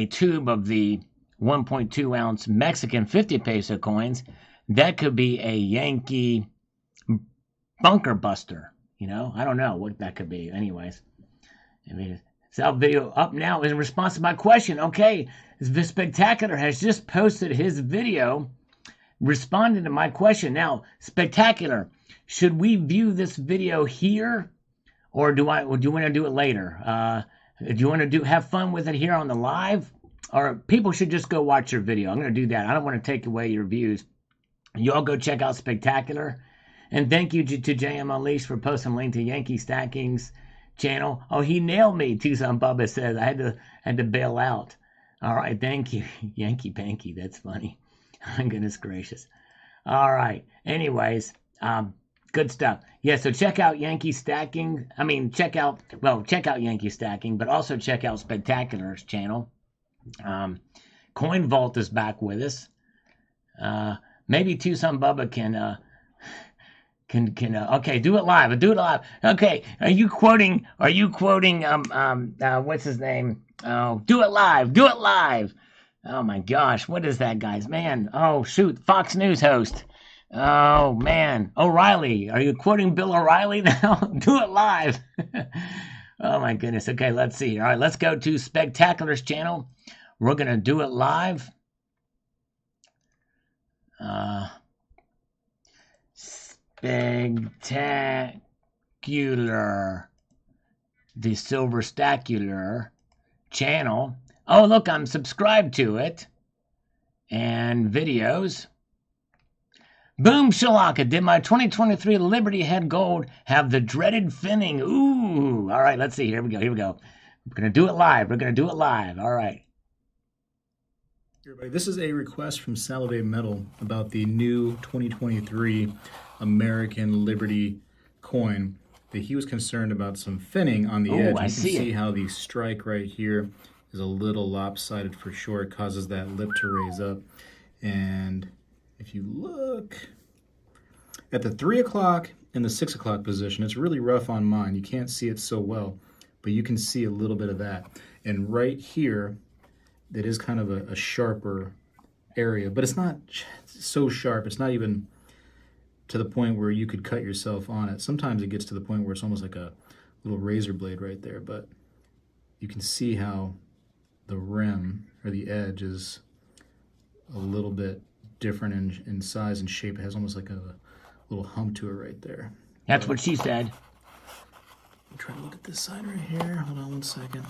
tube of the 1.2 ounce Mexican 50 peso coins, that could be a Yankee bunker buster. You know, I don't know what that could be. Anyways, I mean, Sal video up now in response to my question. Okay, the Spectacular has just posted his video responding to my question. Now, Spectacular, should we view this video here, or do you want to do it later? Do you want to have fun with it here on the live? Or people should just go watch your video. I'm going to do that. I don't want to take away your views. You all go check out Spectacular. And thank you to JM Unleashed for posting a link to Yankee Stacking's channel. Oh, he nailed me, Tucson Bubba says. I had to bail out. All right, thank you. Yankee Panky, that's funny. Goodness gracious. All right. Anyways, Good stuff. Yeah, so check out Yankee Stacking. I mean, check out Yankee Stacking, but also check out Spectacular's channel. Coin Vault is back with us. Maybe Tucson Bubba can okay, do it live. Do it live. Okay, are you quoting what's his name? Oh, do it live. Do it live. Oh my gosh, what is that guy's man? Oh shoot, Fox News host. Oh man, O'Reilly. Are you quoting Bill O'Reilly now? Do it live. Oh my goodness. Okay, let's see. All right, let's go to Spectacular's channel. We're gonna do it live. Spectacular, the Silver Stacular channel. Oh, look, I'm subscribed to it. And videos. Boom Shalaka, did my 2023 Liberty Head Gold have the dreaded finning? Ooh, all right, let's see. Here we go. We're going to do it live. All right. Everybody, this is a request from Salivate Metal about the new 2023 American Liberty coin that he was concerned about some finning on the edge. You can see how the strike right here is a little lopsided for sure. It causes that lip to raise up. And if you look at the 3 o'clock and the 6 o'clock position, it's really rough on mine. You can't see it so well, but you can see a little bit of that. And right here, that is kind of a sharper area, but it's not so sharp. It's not even to the point where you could cut yourself on it. Sometimes it gets to the point where it's almost like a little razor blade right there, but you can see how the rim or the edge is a little bit different in size and shape. It has almost like a little hump to it right there. That's what she said. I'll try to look at this side right here. Hold on one second.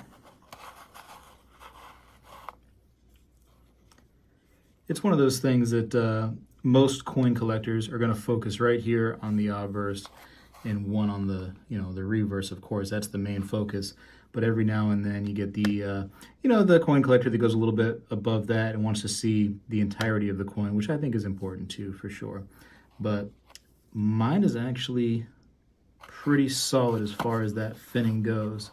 It's one of those things that most coin collectors are going to focus right here on the obverse and one on the, the reverse, of course. That's the main focus. But every now and then you get the, the coin collector that goes a little bit above that and wants to see the entirety of the coin, which I think is important too, for sure. But mine is actually pretty solid as far as that finning goes.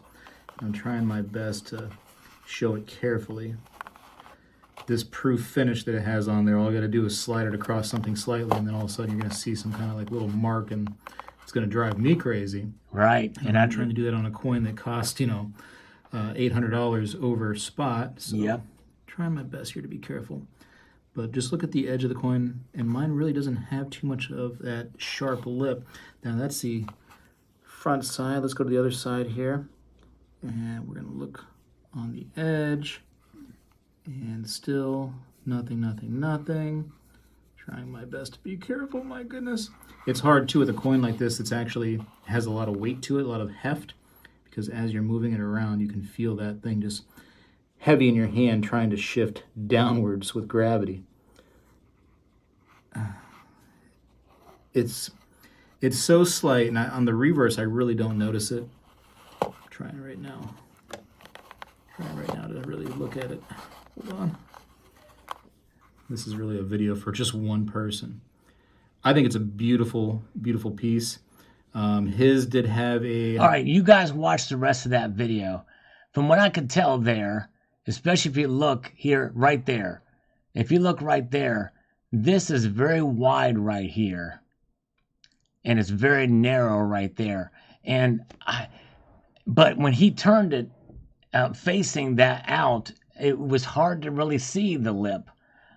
I'm trying my best to show it carefully. This proof finish that it has on there, all you got to do is slide it across something slightly, and then all of a sudden you're going to see some kind of like little mark, and it's going to drive me crazy. Right. And I'm trying to do that on a coin that costs, $800 over spot. So yep. Trying my best here to be careful. But just look at the edge of the coin, and mine really doesn't have too much of that sharp lip. Now that's the front side. Let's go to the other side here. And we're going to look on the edge. And still nothing. Trying my best to be careful, my goodness. It's hard too with a coin like this. It's actually has a lot of weight to it, a lot of heft, because as you're moving it around, you can feel that thing just heavy in your hand trying to shift downwards with gravity. It's so slight, and on the reverse, I really don't notice it. I'm trying right now to really look at it. Hold on. This is really a video for just one person. I think it's a beautiful, beautiful piece. His did have a... All right, you guys watch the rest of that video. From what I could tell there, especially if you look here, right there. If you look right there, this is very wide right here. And it's very narrow right there. But when he turned it facing that out, it was hard to really see the lip.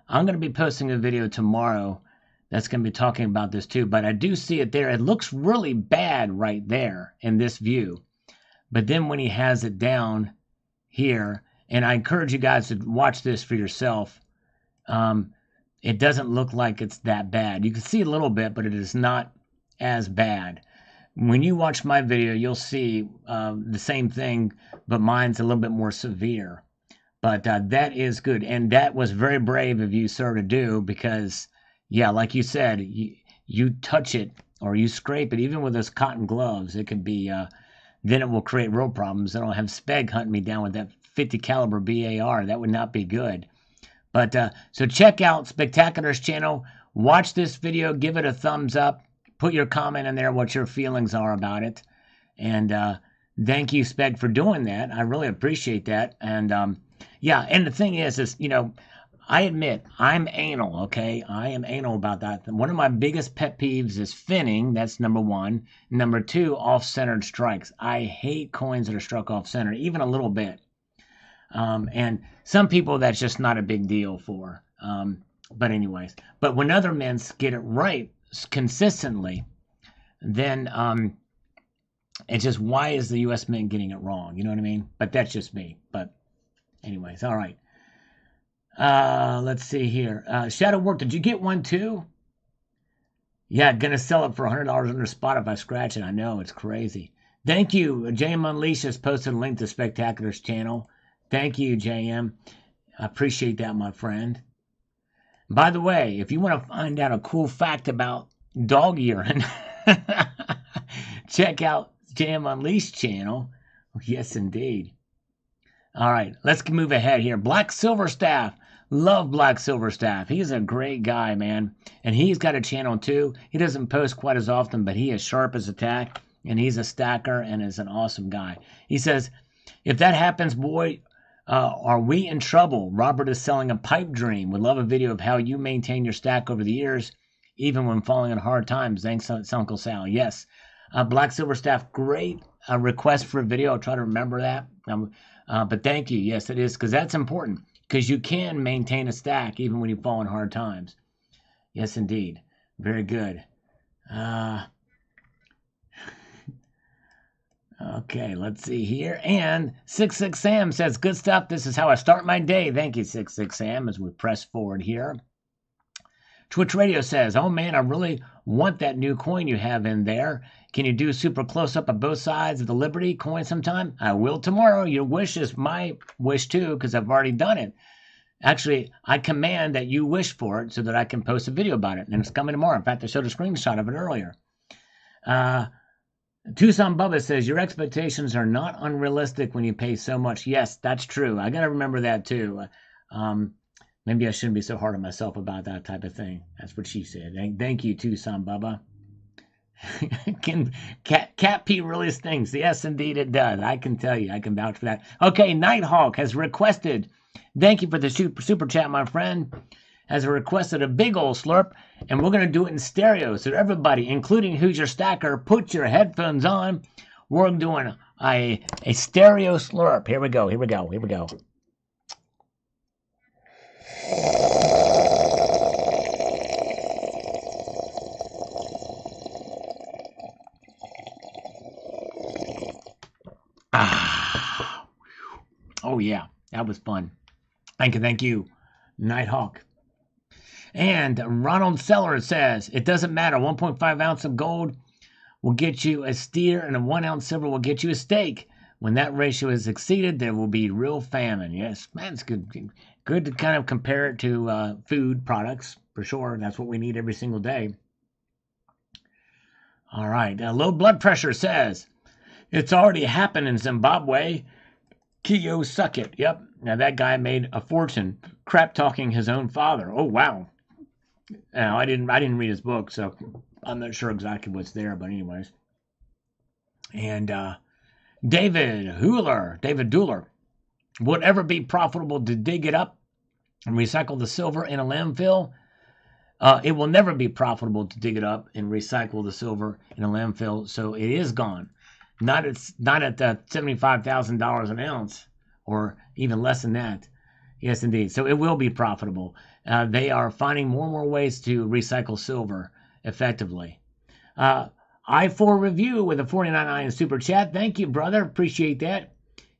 I'm going to be posting a video tomorrow that's going to be talking about this too, but I do see it there. It looks really bad right there in this view. But then when he has it down here, and I encourage you guys to watch this for yourself, it doesn't look like it's that bad. You can see a little bit, but it is not as bad. When you watch my video, you'll see the same thing, but mine's a little bit more severe. But that is good, and that was very brave of you, sir, to do, because, yeah, like you said, you touch it or you scrape it, even with those cotton gloves, it could be, then it will create real problems. Then I'll have Speg hunting me down with that 50 caliber BAR. That would not be good. But so check out Spectacular's channel. Watch this video. Give it a thumbs up. put your comment in there, what your feelings are about it. And thank you, Speg, for doing that. I really appreciate that. And yeah, and the thing is, you know, I admit I'm anal, okay? I am anal about that. One of my biggest pet peeves is finning. That's number one. Number two, off-centered strikes. I hate coins that are struck off-center, even a little bit. And some people that's just not a big deal for. But anyways, but when other mints get it right consistently, then it's just, why is the U.S. Mint getting it wrong? You know what I mean? But that's just me. But anyways, all right. Let's see here. Shadow Work, did you get one too? Yeah, gonna sell it for $100 under spot if I scratch it. I know, it's crazy. Thank you. JM Unleashed has posted a link to Spectacular's channel. Thank you, JM. I appreciate that, my friend. By the way, if you want to find out a cool fact about dog urine, check out JM Unleashed channel. Yes, indeed. All right, let's move ahead here. Black Silverstaff. Love Black Silverstaff. He's a great guy, man. And he's got a channel too. He doesn't post quite as often, but he is sharp as a tack. And he's a stacker and is an awesome guy. He says, if that happens, boy, are we in trouble? Robert is selling a pipe dream. Would love a video of how you maintain your stack over the years, even when falling on hard times. Thanks, Uncle Sal. Yes. Black Silverstaff, great request for a video. I'll try to remember that. But thank you. Yes, it is, because that's important, because you can maintain a stack even when you fall in hard times. Yes, indeed. Very good. Okay, let's see here. And 66 Sam says, good stuff. This is how I start my day. Thank you, 66 Sam, as we press forward here. Twitch Radio says, oh man, I really want that new coin you have in there. Can you do a super close-up of both sides of the Liberty coin sometime? I will tomorrow. Your wish is my wish too, because I've already done it. Actually, I command that you wish for it so that I can post a video about it. And it's coming tomorrow. In fact, I showed a screenshot of it earlier. Tucson Bubba says, your expectations are not unrealistic when you pay so much. Yes, that's true. I got to remember that too. Maybe I shouldn't be so hard on myself about that type of thing. That's what she said. Thank you, Tucson Bubba. Cat pee really stinks. Yes, indeed it does. I can tell you. I can vouch for that. Okay, Nighthawk has requested, thank you for the super chat, my friend, has requested a big old slurp, and we're going to do it in stereo. So everybody, including Who's Your Stacker, put your headphones on. We're doing a stereo slurp. Here we go. Here we go. Here we go. Oh yeah, that was fun. Thank you, Nighthawk. And Ronald Seller says, it doesn't matter. 1.5 ounce of gold will get you a steer, and a 1 ounce silver will get you a steak. When that ratio is exceeded, there will be real famine. Yes, man, it's good. Good to kind of compare it to food products, for sure. That's what we need every single day. All right. Low blood pressure says, it's already happened in Zimbabwe. Kiyo suck it. Yep. Now that guy made a fortune crap talking his own father. Oh, wow. Now, I didn't read his book, so I'm not sure exactly what's there, but anyways. And David Dooler, would ever be profitable to dig it up and recycle the silver in a landfill? It will never be profitable to dig it up and recycle the silver in a landfill, so it is gone. Not at the $75,000 an ounce, or even less than that. Yes, indeed. So it will be profitable. They are finding more and more ways to recycle silver effectively. I4 Review with a 49.9 super chat. Thank you, brother. Appreciate that.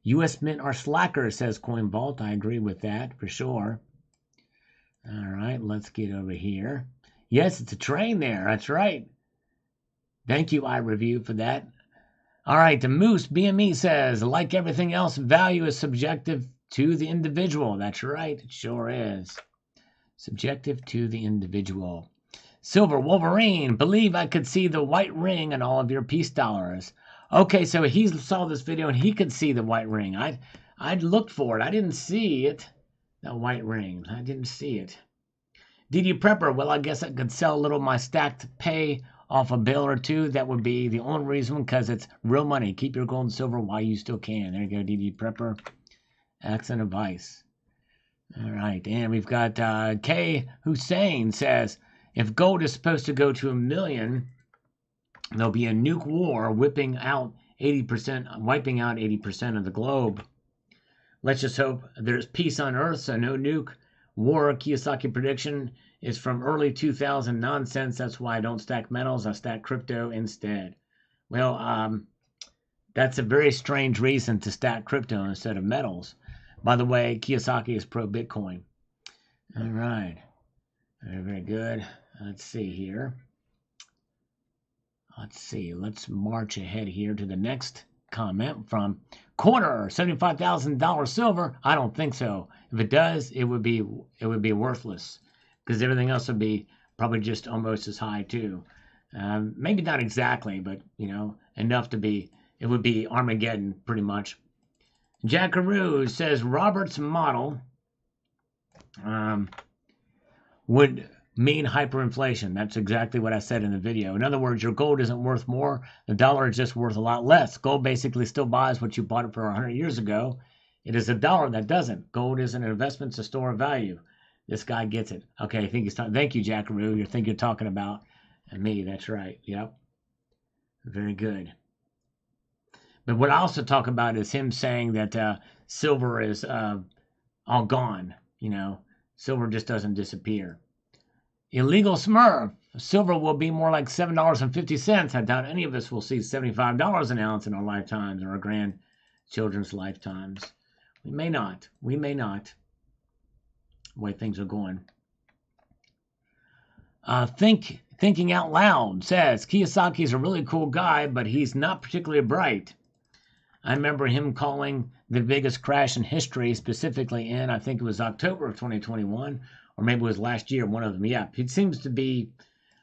U.S. Mint are slackers, says Coin Vault. I agree with that for sure. All right, let's get over here. Yes, it's a train there. That's right. Thank you, iReview, for that. All right, the Moose BME says, like everything else, value is subjective to the individual. That's right, it sure is. Subjective to the individual. Silver Wolverine, believe I could see the white ring on all of your peace dollars. Okay, so he saw this video and he could see the white ring. I'd looked for it. I didn't see it. The white ring. I didn't see it. DD Prepper, well, I guess I could sell a little of my stack to pay off a bill or two, that would be the only reason, because it's real money. Keep your gold and silver while you still can. There you go, DD Prepper. Excellent advice. All right, and we've got K. Hussein says, if gold is supposed to go to 1 million, there'll be a nuke war wiping out 80% of the globe. Let's just hope there's peace on Earth, so no nuke war. Kiyosaki prediction is from early 2000 nonsense. That's why I don't stack metals. I stack crypto instead. Well, that's a very strange reason to stack crypto instead of metals. By the way, Kiyosaki is pro-Bitcoin. All right. Very, very good. Let's see here. Let's see. Let's march ahead here to the next comment from Quarter. $75,000 silver. I don't think so. If it does, it would be worthless, because everything else would be probably just almost as high too. Maybe not exactly, but enough to be. It would be Armageddon pretty much. Jackaroo says Robert's model would mean hyperinflation. That's exactly what I said in the video. In other words, your gold isn't worth more. The dollar is just worth a lot less. Gold basically still buys what you bought it for 100 years ago. It is a dollar that doesn't. Gold isn't an investment, it's a store of value. This guy gets it. Okay, I think he's talking. Thank you, Jackaroo. You think you're talking about me. That's right. Yep. Very good. But what I also talk about is him saying that silver is all gone. Silver just doesn't disappear. Illegal Smurf. Silver will be more like $7.50. I doubt any of us will see $75 an ounce in our lifetimes or our grandchildren's lifetimes. We may not. We may not. The way things are going. Thinking Out Loud says, Kiyosaki is a really cool guy, but he's not particularly bright. I remember him calling the biggest crash in history, specifically in, I think it was October of 2021, or maybe it was last year, one of them. Yeah, he seems to be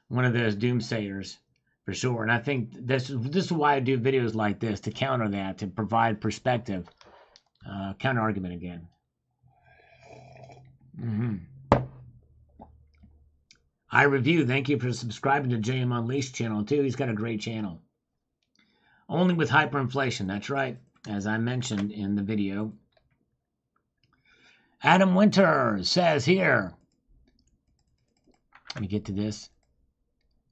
one of those doomsayers for sure. And I think this is why I do videos like this, to counter that, to provide perspective. Counter argument again. I Review, thank you for subscribing to JM Unleashed channel too. He's got a great channel. Only with hyperinflation, that's right, as I mentioned in the video. Adam Winter says here, let me get to this,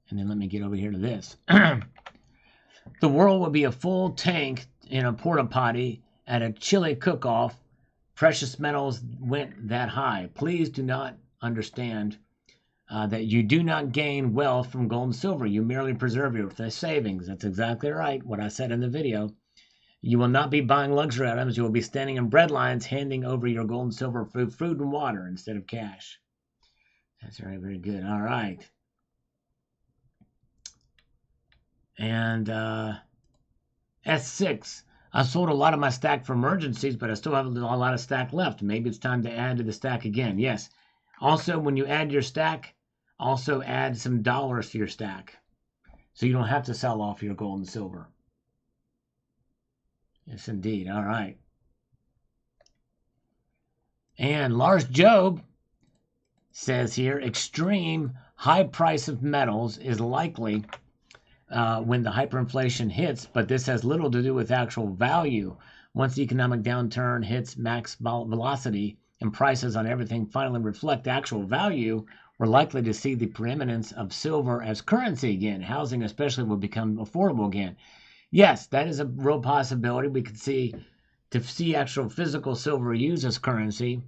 and then let me get over here to this. The world would be a full tank in a porta potty at a chili cook-off. Precious metals went that high. Please do not understand that you do not gain wealth from gold and silver. You merely preserve your savings. That's exactly right, what I said in the video. You will not be buying luxury items. You will be standing in bread lines handing over your gold and silver food and water instead of cash. That's right, very good. All right. And S6. I sold a lot of my stack for emergencies, but I still have a lot of stack left. Maybe it's time to add to the stack again. Yes. Also, when you add your stack, also add some dollars to your stack, so you don't have to sell off your gold and silver. Yes, indeed. All right. And Lars Job says here, extreme high price of metals is likely when the hyperinflation hits, but this has little to do with actual value. Once the economic downturn hits max velocity and prices on everything finally reflect actual value, we're likely to see the preeminence of silver as currency again. Housing especially will become affordable again. Yes, that is a real possibility. We could see actual physical silver used as currency,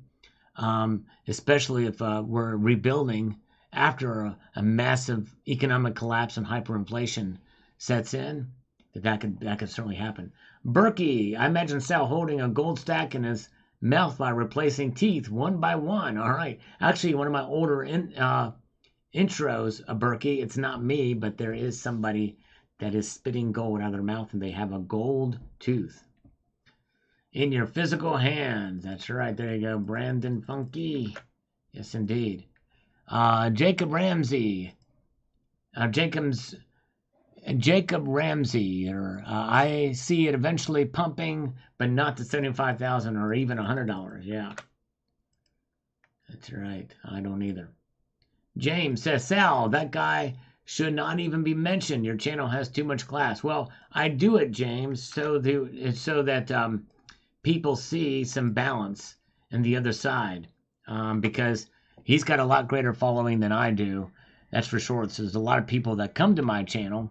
especially if we're rebuilding after a massive economic collapse and hyperinflation sets in. That could certainly happen. Berkey, I imagine Sal holding a gold stack in his mouth by replacing teeth one by one. All right. Actually, one of my older intros, Berkey, it's not me, but there is somebody that is spitting gold out of their mouth and they have a gold tooth in your physical hands. That's right. There you go. Brandon Funky. Yes, indeed. Jacob Ramsey. Jacob Ramsey, I see it eventually pumping, but not to $75,000 or even $100. Yeah, that's right. I don't either. James says, Sal, that guy should not even be mentioned. Your channel has too much class. Well, I do it, James, so that people see some balance in the other side, because he's got a lot greater following than I do. That's for sure. So there's a lot of people that come to my channel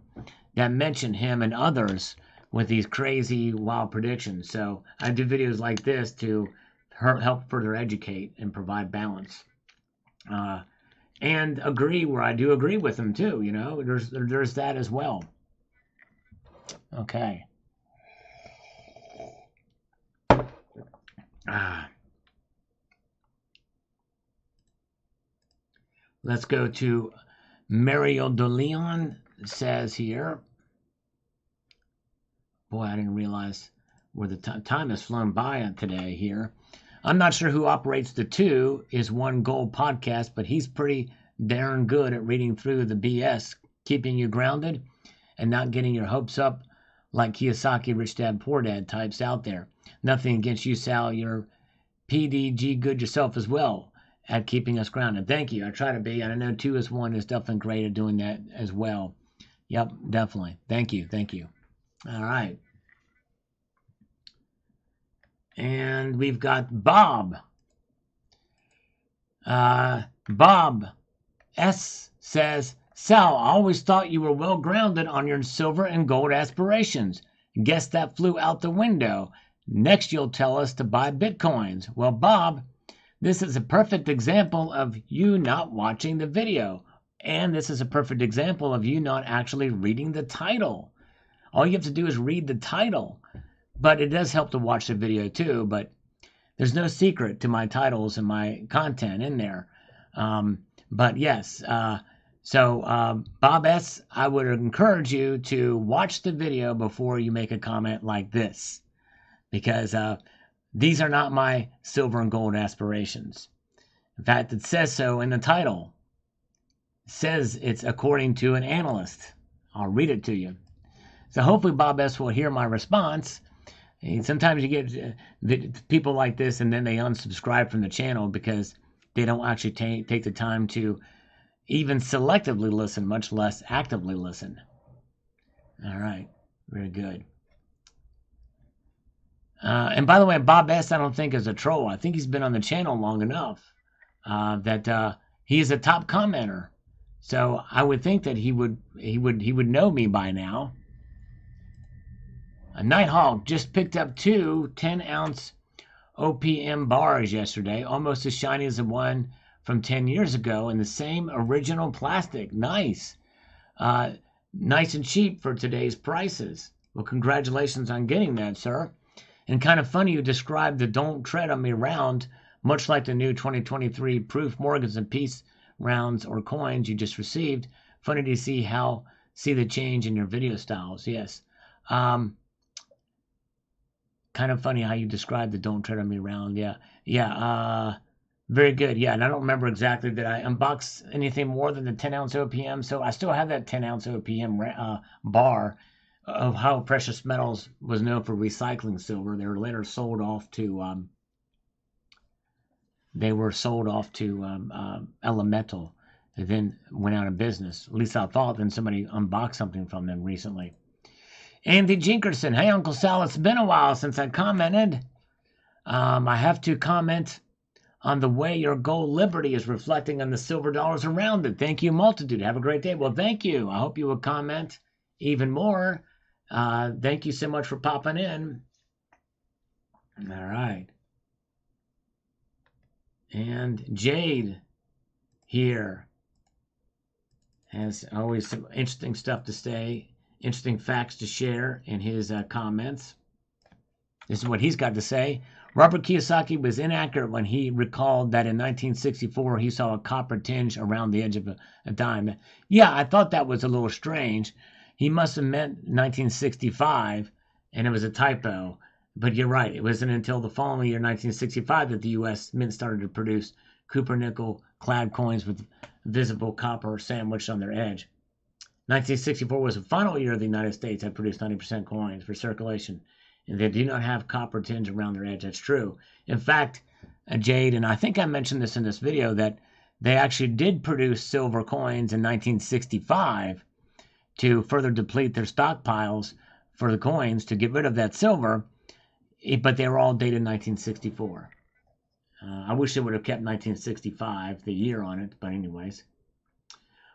that mention him and others with these crazy, wild predictions. So I do videos like this to help further educate and provide balance. And agree where I do agree with them too. You know, there's that as well. Okay. Let's go to Mario De Leon. Says here. Boy, I didn't realize where the time has flown by today here. I'm not sure who operates the two is One Gold podcast, but he's pretty darn good at reading through the BS, keeping you grounded and not getting your hopes up like Kiyosaki, Rich Dad, Poor Dad types out there. Nothing against you, Sal. You're PDG good yourself as well at keeping us grounded. Thank you. I try to be, and I know 2 is 1 is definitely great at doing that as well. Yep, definitely. Thank you. Thank you. All right. And we've got Bob. Bob S. says, Sal, I always thought you were well grounded on your silver and gold aspirations. Guess that flew out the window. Next, you'll tell us to buy Bitcoins. Well, Bob, this is a perfect example of you not watching the video. And this is a perfect example of you not actually reading the title. All you have to do is read the title. But it does help to watch the video too. But there's no secret to my titles and my content in there. But yes, Bob S., I would encourage you to watch the video before you make a comment like this. Because these are not my silver and gold aspirations. In fact, it says so in the title. It says it's according to an analyst. I'll read it to you. So hopefully Bob S. will hear my response. And sometimes you get people like this and then they unsubscribe from the channel because they don't actually take the time to even selectively listen, much less actively listen. All right. Very good. And by the way, Bob S. I don't think is a troll. I think he's been on the channel long enough that he is a top commenter. So I would think that he would know me by now. A Nighthawk just picked up 2 10-ounce OPM bars yesterday, almost as shiny as the one from 10 years ago in the same original plastic. Nice. Nice and cheap for today's prices. Well, congratulations on getting that, sir. And kind of funny you described the Don't Tread on Me round, much like the new 2023 Proof Morgans and Peace rounds or coins you just received. Funny to see the change in your video styles. Yes. Kind of funny how you described the Don't Tread on Me round. Yeah. Very good. Yeah, and I don't remember exactly that I unboxed anything more than the 10-ounce OPM, so I still have that 10-ounce OPM bar of how Precious Metals was known for recycling silver. They were later sold off to Elemental. They then went out of business. At least I thought. Then somebody unboxed something from them recently. Andy Jinkerson, hey Uncle Sal, it's been a while since I commented. I have to comment on the way your gold liberty is reflecting on the silver dollars around it. Thank you, multitude. Have a great day. Well, thank you. I hope you will comment even more. Thank you so much for popping in. All right. And Jade here has always some interesting stuff to say, interesting facts to share in his comments. This is what he's got to say. Robert Kiyosaki was inaccurate when he recalled that in 1964 he saw a copper tinge around the edge of a diamond. Yeah, I thought that was a little strange. He must have meant 1965, and it was a typo. But you're right. It wasn't until the following year, 1965, that the U.S. Mint started to produce copper-nickel clad coins with visible copper sandwiched on their edge. 1964 was the final year the United States had produced 90% coins for circulation, and they do not have copper tinge around their edge. That's true. In fact, Jade, and I think I mentioned this in this video, that they actually did produce silver coins in 1965 to further deplete their stockpiles for the coins to get rid of that silver, but they were all dated 1964. I wish they would have kept 1965, the year on it, but anyways.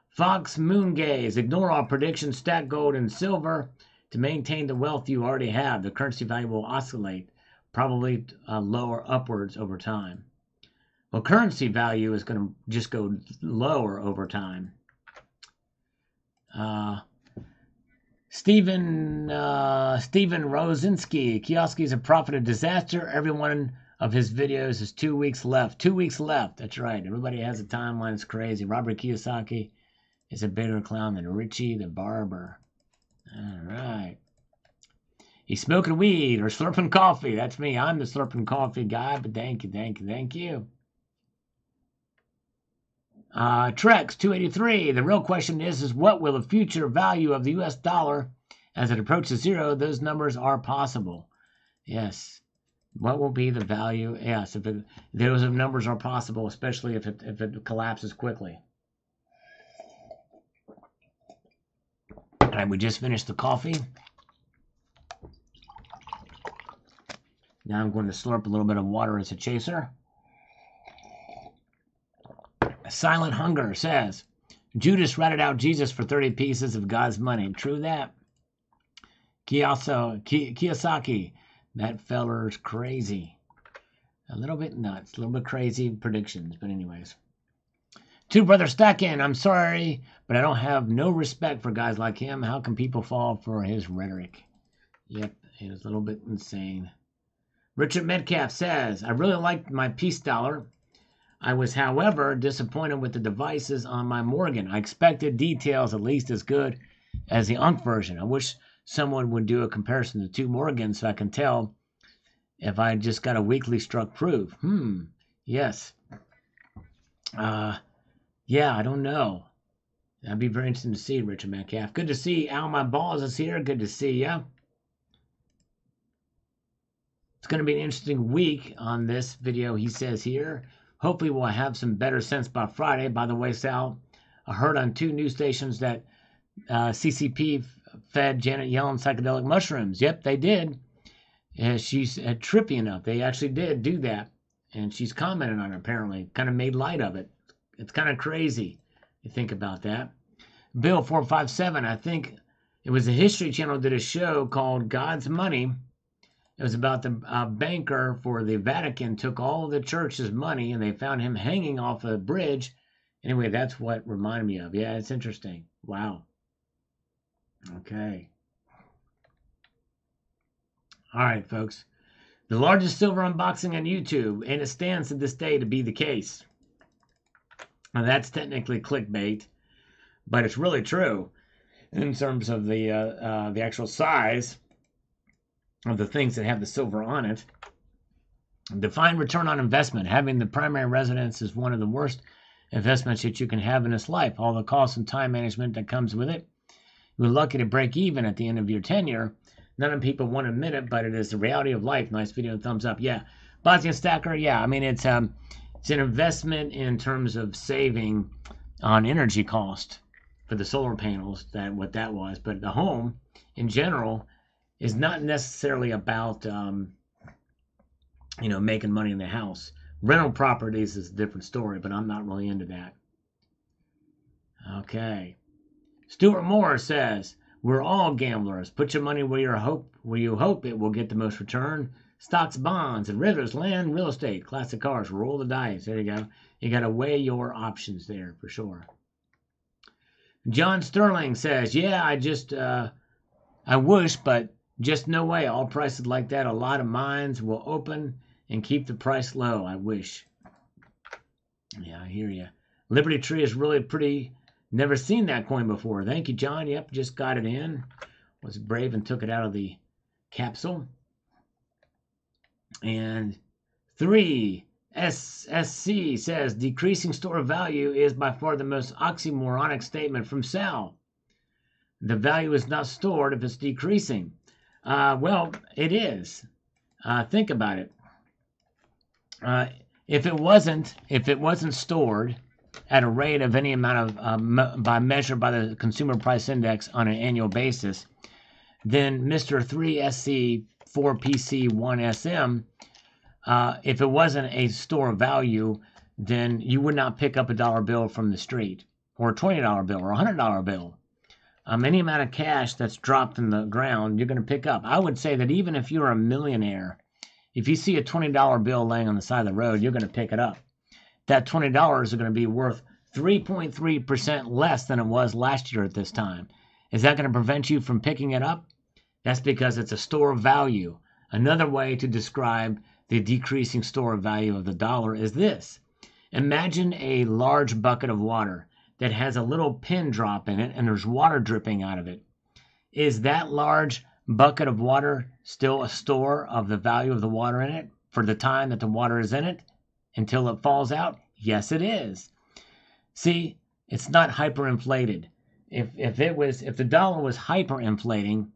Fox Moongaze, ignore all predictions, stack gold and silver to maintain the wealth you already have. The currency value will oscillate, probably lower upwards over time. Well, currency value is going to just go lower over time. Stephen Rosinski, Kioski is a prophet of disaster. Every one of his videos is 2 weeks left. 2 weeks left. That's right. Everybody has a timeline. It's crazy. Robert Kiyosaki is a bigger clown than Richie the Barber. All right. He's smoking weed or slurping coffee. That's me. I'm the slurping coffee guy, but thank you. Trex 283. The real question is what will the future value of the U.S. dollar as it approaches zero? Those numbers are possible. Yes. What will be the value? Yes, those numbers are possible, especially if it collapses quickly. All right, we just finished the coffee. Now I'm going to slurp a little bit of water as a chaser. Silent Hunger says, Judas ratted out Jesus for 30 pieces of God's money. True that. Kiyosaki, that feller's crazy. A little bit nuts, a little bit crazy predictions, but anyways. Two Brother Stackin, I'm sorry, but I don't have no respect for guys like him. How can people fall for his rhetoric? Yep, it was a little bit insane. Richard Metcalf says, I really liked my peace dollar. I was, however, disappointed with the devices on my Morgan. I expected details at least as good as the Unk version. I wish someone would do a comparison to two Morgans so I can tell if I just got a weekly struck proof. Yes. Yeah, I don't know. That'd be very interesting to see, Richard Metcalf. Good to see Al My Balls is here. Good to see ya. It's going to be an interesting week on this video, he says here. Hopefully we'll have some better sense by Friday. By the way, Sal, I heard on 2 news stations that CCP fed Janet Yellen psychedelic mushrooms. Yep, they did. She's trippy enough. They actually did do that. And she's commented on it, apparently. Kind of made light of it. It's kind of crazy. You think about that. Bill 457, I think it was the History Channel did a show called God's Money. It was about the banker for the Vatican took all of the church's money and they found him hanging off a bridge. Anyway, that's what reminded me of. Yeah, it's interesting. Wow. Okay. All right, folks. The largest silver unboxing on YouTube, and it stands to this day to be the case. Now, that's technically clickbait, but it's really true in terms of the actual size of the things that have the silver on it. Define return on investment. Having the primary residence is one of the worst investments that you can have in this life. All the costs and time management that comes with it. You're lucky to break even at the end of your tenure. None of people want to admit it, but it is the reality of life. Nice video, thumbs up. Yeah. Bosnian Stacker, yeah. I mean, it's an investment in terms of saving on energy cost for the solar panels, what that was. But the home, in general, is not necessarily about, making money in the house. Rental properties is a different story, but I'm not really into that. Okay. Stuart Moore says, we're all gamblers. Put your money where you hope it will get the most return. Stocks, bonds, and rivers, land, real estate, classic cars. Roll the dice. There you go. You got to weigh your options there for sure. John Sterling says, yeah, I wish, but just no way. All prices like that, a lot of mines will open and keep the price low. I wish. Yeah, I hear you. Liberty Tree is really pretty. Never seen that coin before. Thank you, John. Yep, just got it in. Was brave and took it out of the capsule. And 3 SSC says, decreasing store value is by far the most oxymoronic statement from Sal. The value is not stored if it's decreasing. Well, it is. Think about it. If it wasn't stored, at a rate of any amount of, by measured by the Consumer Price Index on an annual basis, then Mr. 3SC 4PC1SM, if it wasn't a store of value, then you would not pick up a dollar bill from the street, or a $20 bill, or a $100 bill. Any amount of cash that's dropped in the ground, you're going to pick up. I would say that even if you're a millionaire, if you see a $20 bill laying on the side of the road, you're going to pick it up. That $20 is going to be worth 3.3% less than it was last year at this time. Is that going to prevent you from picking it up? That's because it's a store of value. Another way to describe the decreasing store of value of the dollar is this. Imagine a large bucket of water that has a little pin drop in it and there's water dripping out of it. Is that large bucket of water still a store of the value of the water in it for the time that the water is in it until it falls out? Yes, it is. See, it's not hyperinflated. If the dollar was hyperinflating,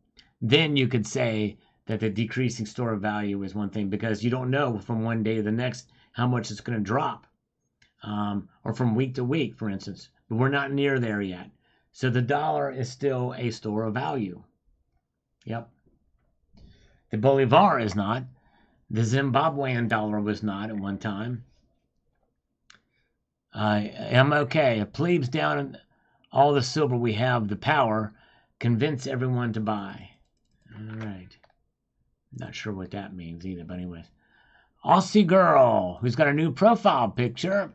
then you could say that the decreasing store of value is one thing, because you don't know from one day to the next how much it's going to drop, or from week to week, for instance. But we're not near there yet. So the dollar is still a store of value. Yep. The Bolivar is not. The Zimbabwean dollar was not at one time. I'm okay. If plebes down all the silver we have, the power, convince everyone to buy. All right. Not sure what that means either, but anyways. Aussie girl, who's got a new profile picture,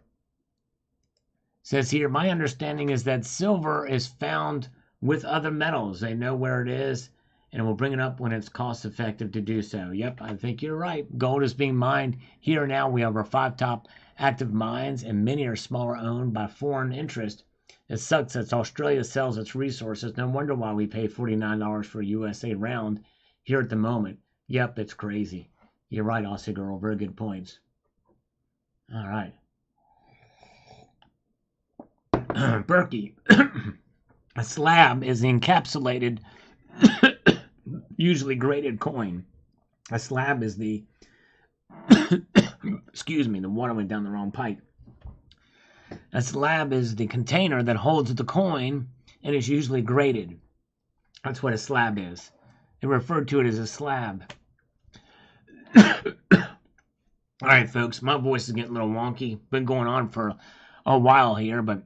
says here, my understanding is that silver is found with other metals. They know where it is, and will bring it up when it's cost effective to do so. Yep, I think you're right. Gold is being mined here now. We have our 5 top active mines, and many are smaller, owned by foreign interest. It sucks that Australia sells its resources. No wonder why we pay $49 for a USA round here at the moment. Yep, it's crazy. You're right, Aussie girl. Very good points. All right. Berkey. A slab is the encapsulated, usually graded coin. A slab is the, excuse me, the water went down the wrong pipe. A slab is the container that holds the coin and is usually graded. That's what a slab is. They refer to it as a slab. All right, folks, my voice is getting a little wonky. Been going on for a while here, but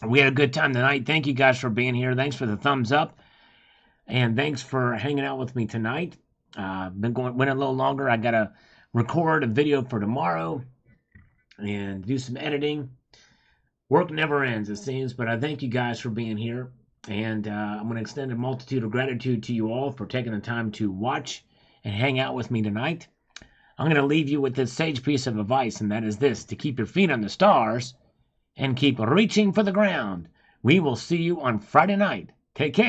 we had a good time tonight. Thank you guys for being here. Thanks for the thumbs up, and thanks for hanging out with me tonight. Went a little longer. I got to record a video for tomorrow and do some editing. Work never ends, it seems, but I thank you guys for being here, and I'm going to extend a multitude of gratitude to you all for taking the time to watch and hang out with me tonight. I'm going to leave you with this sage piece of advice, and that is this: to keep your feet on the stars and keep reaching for the ground. We will see you on Friday night. Take care.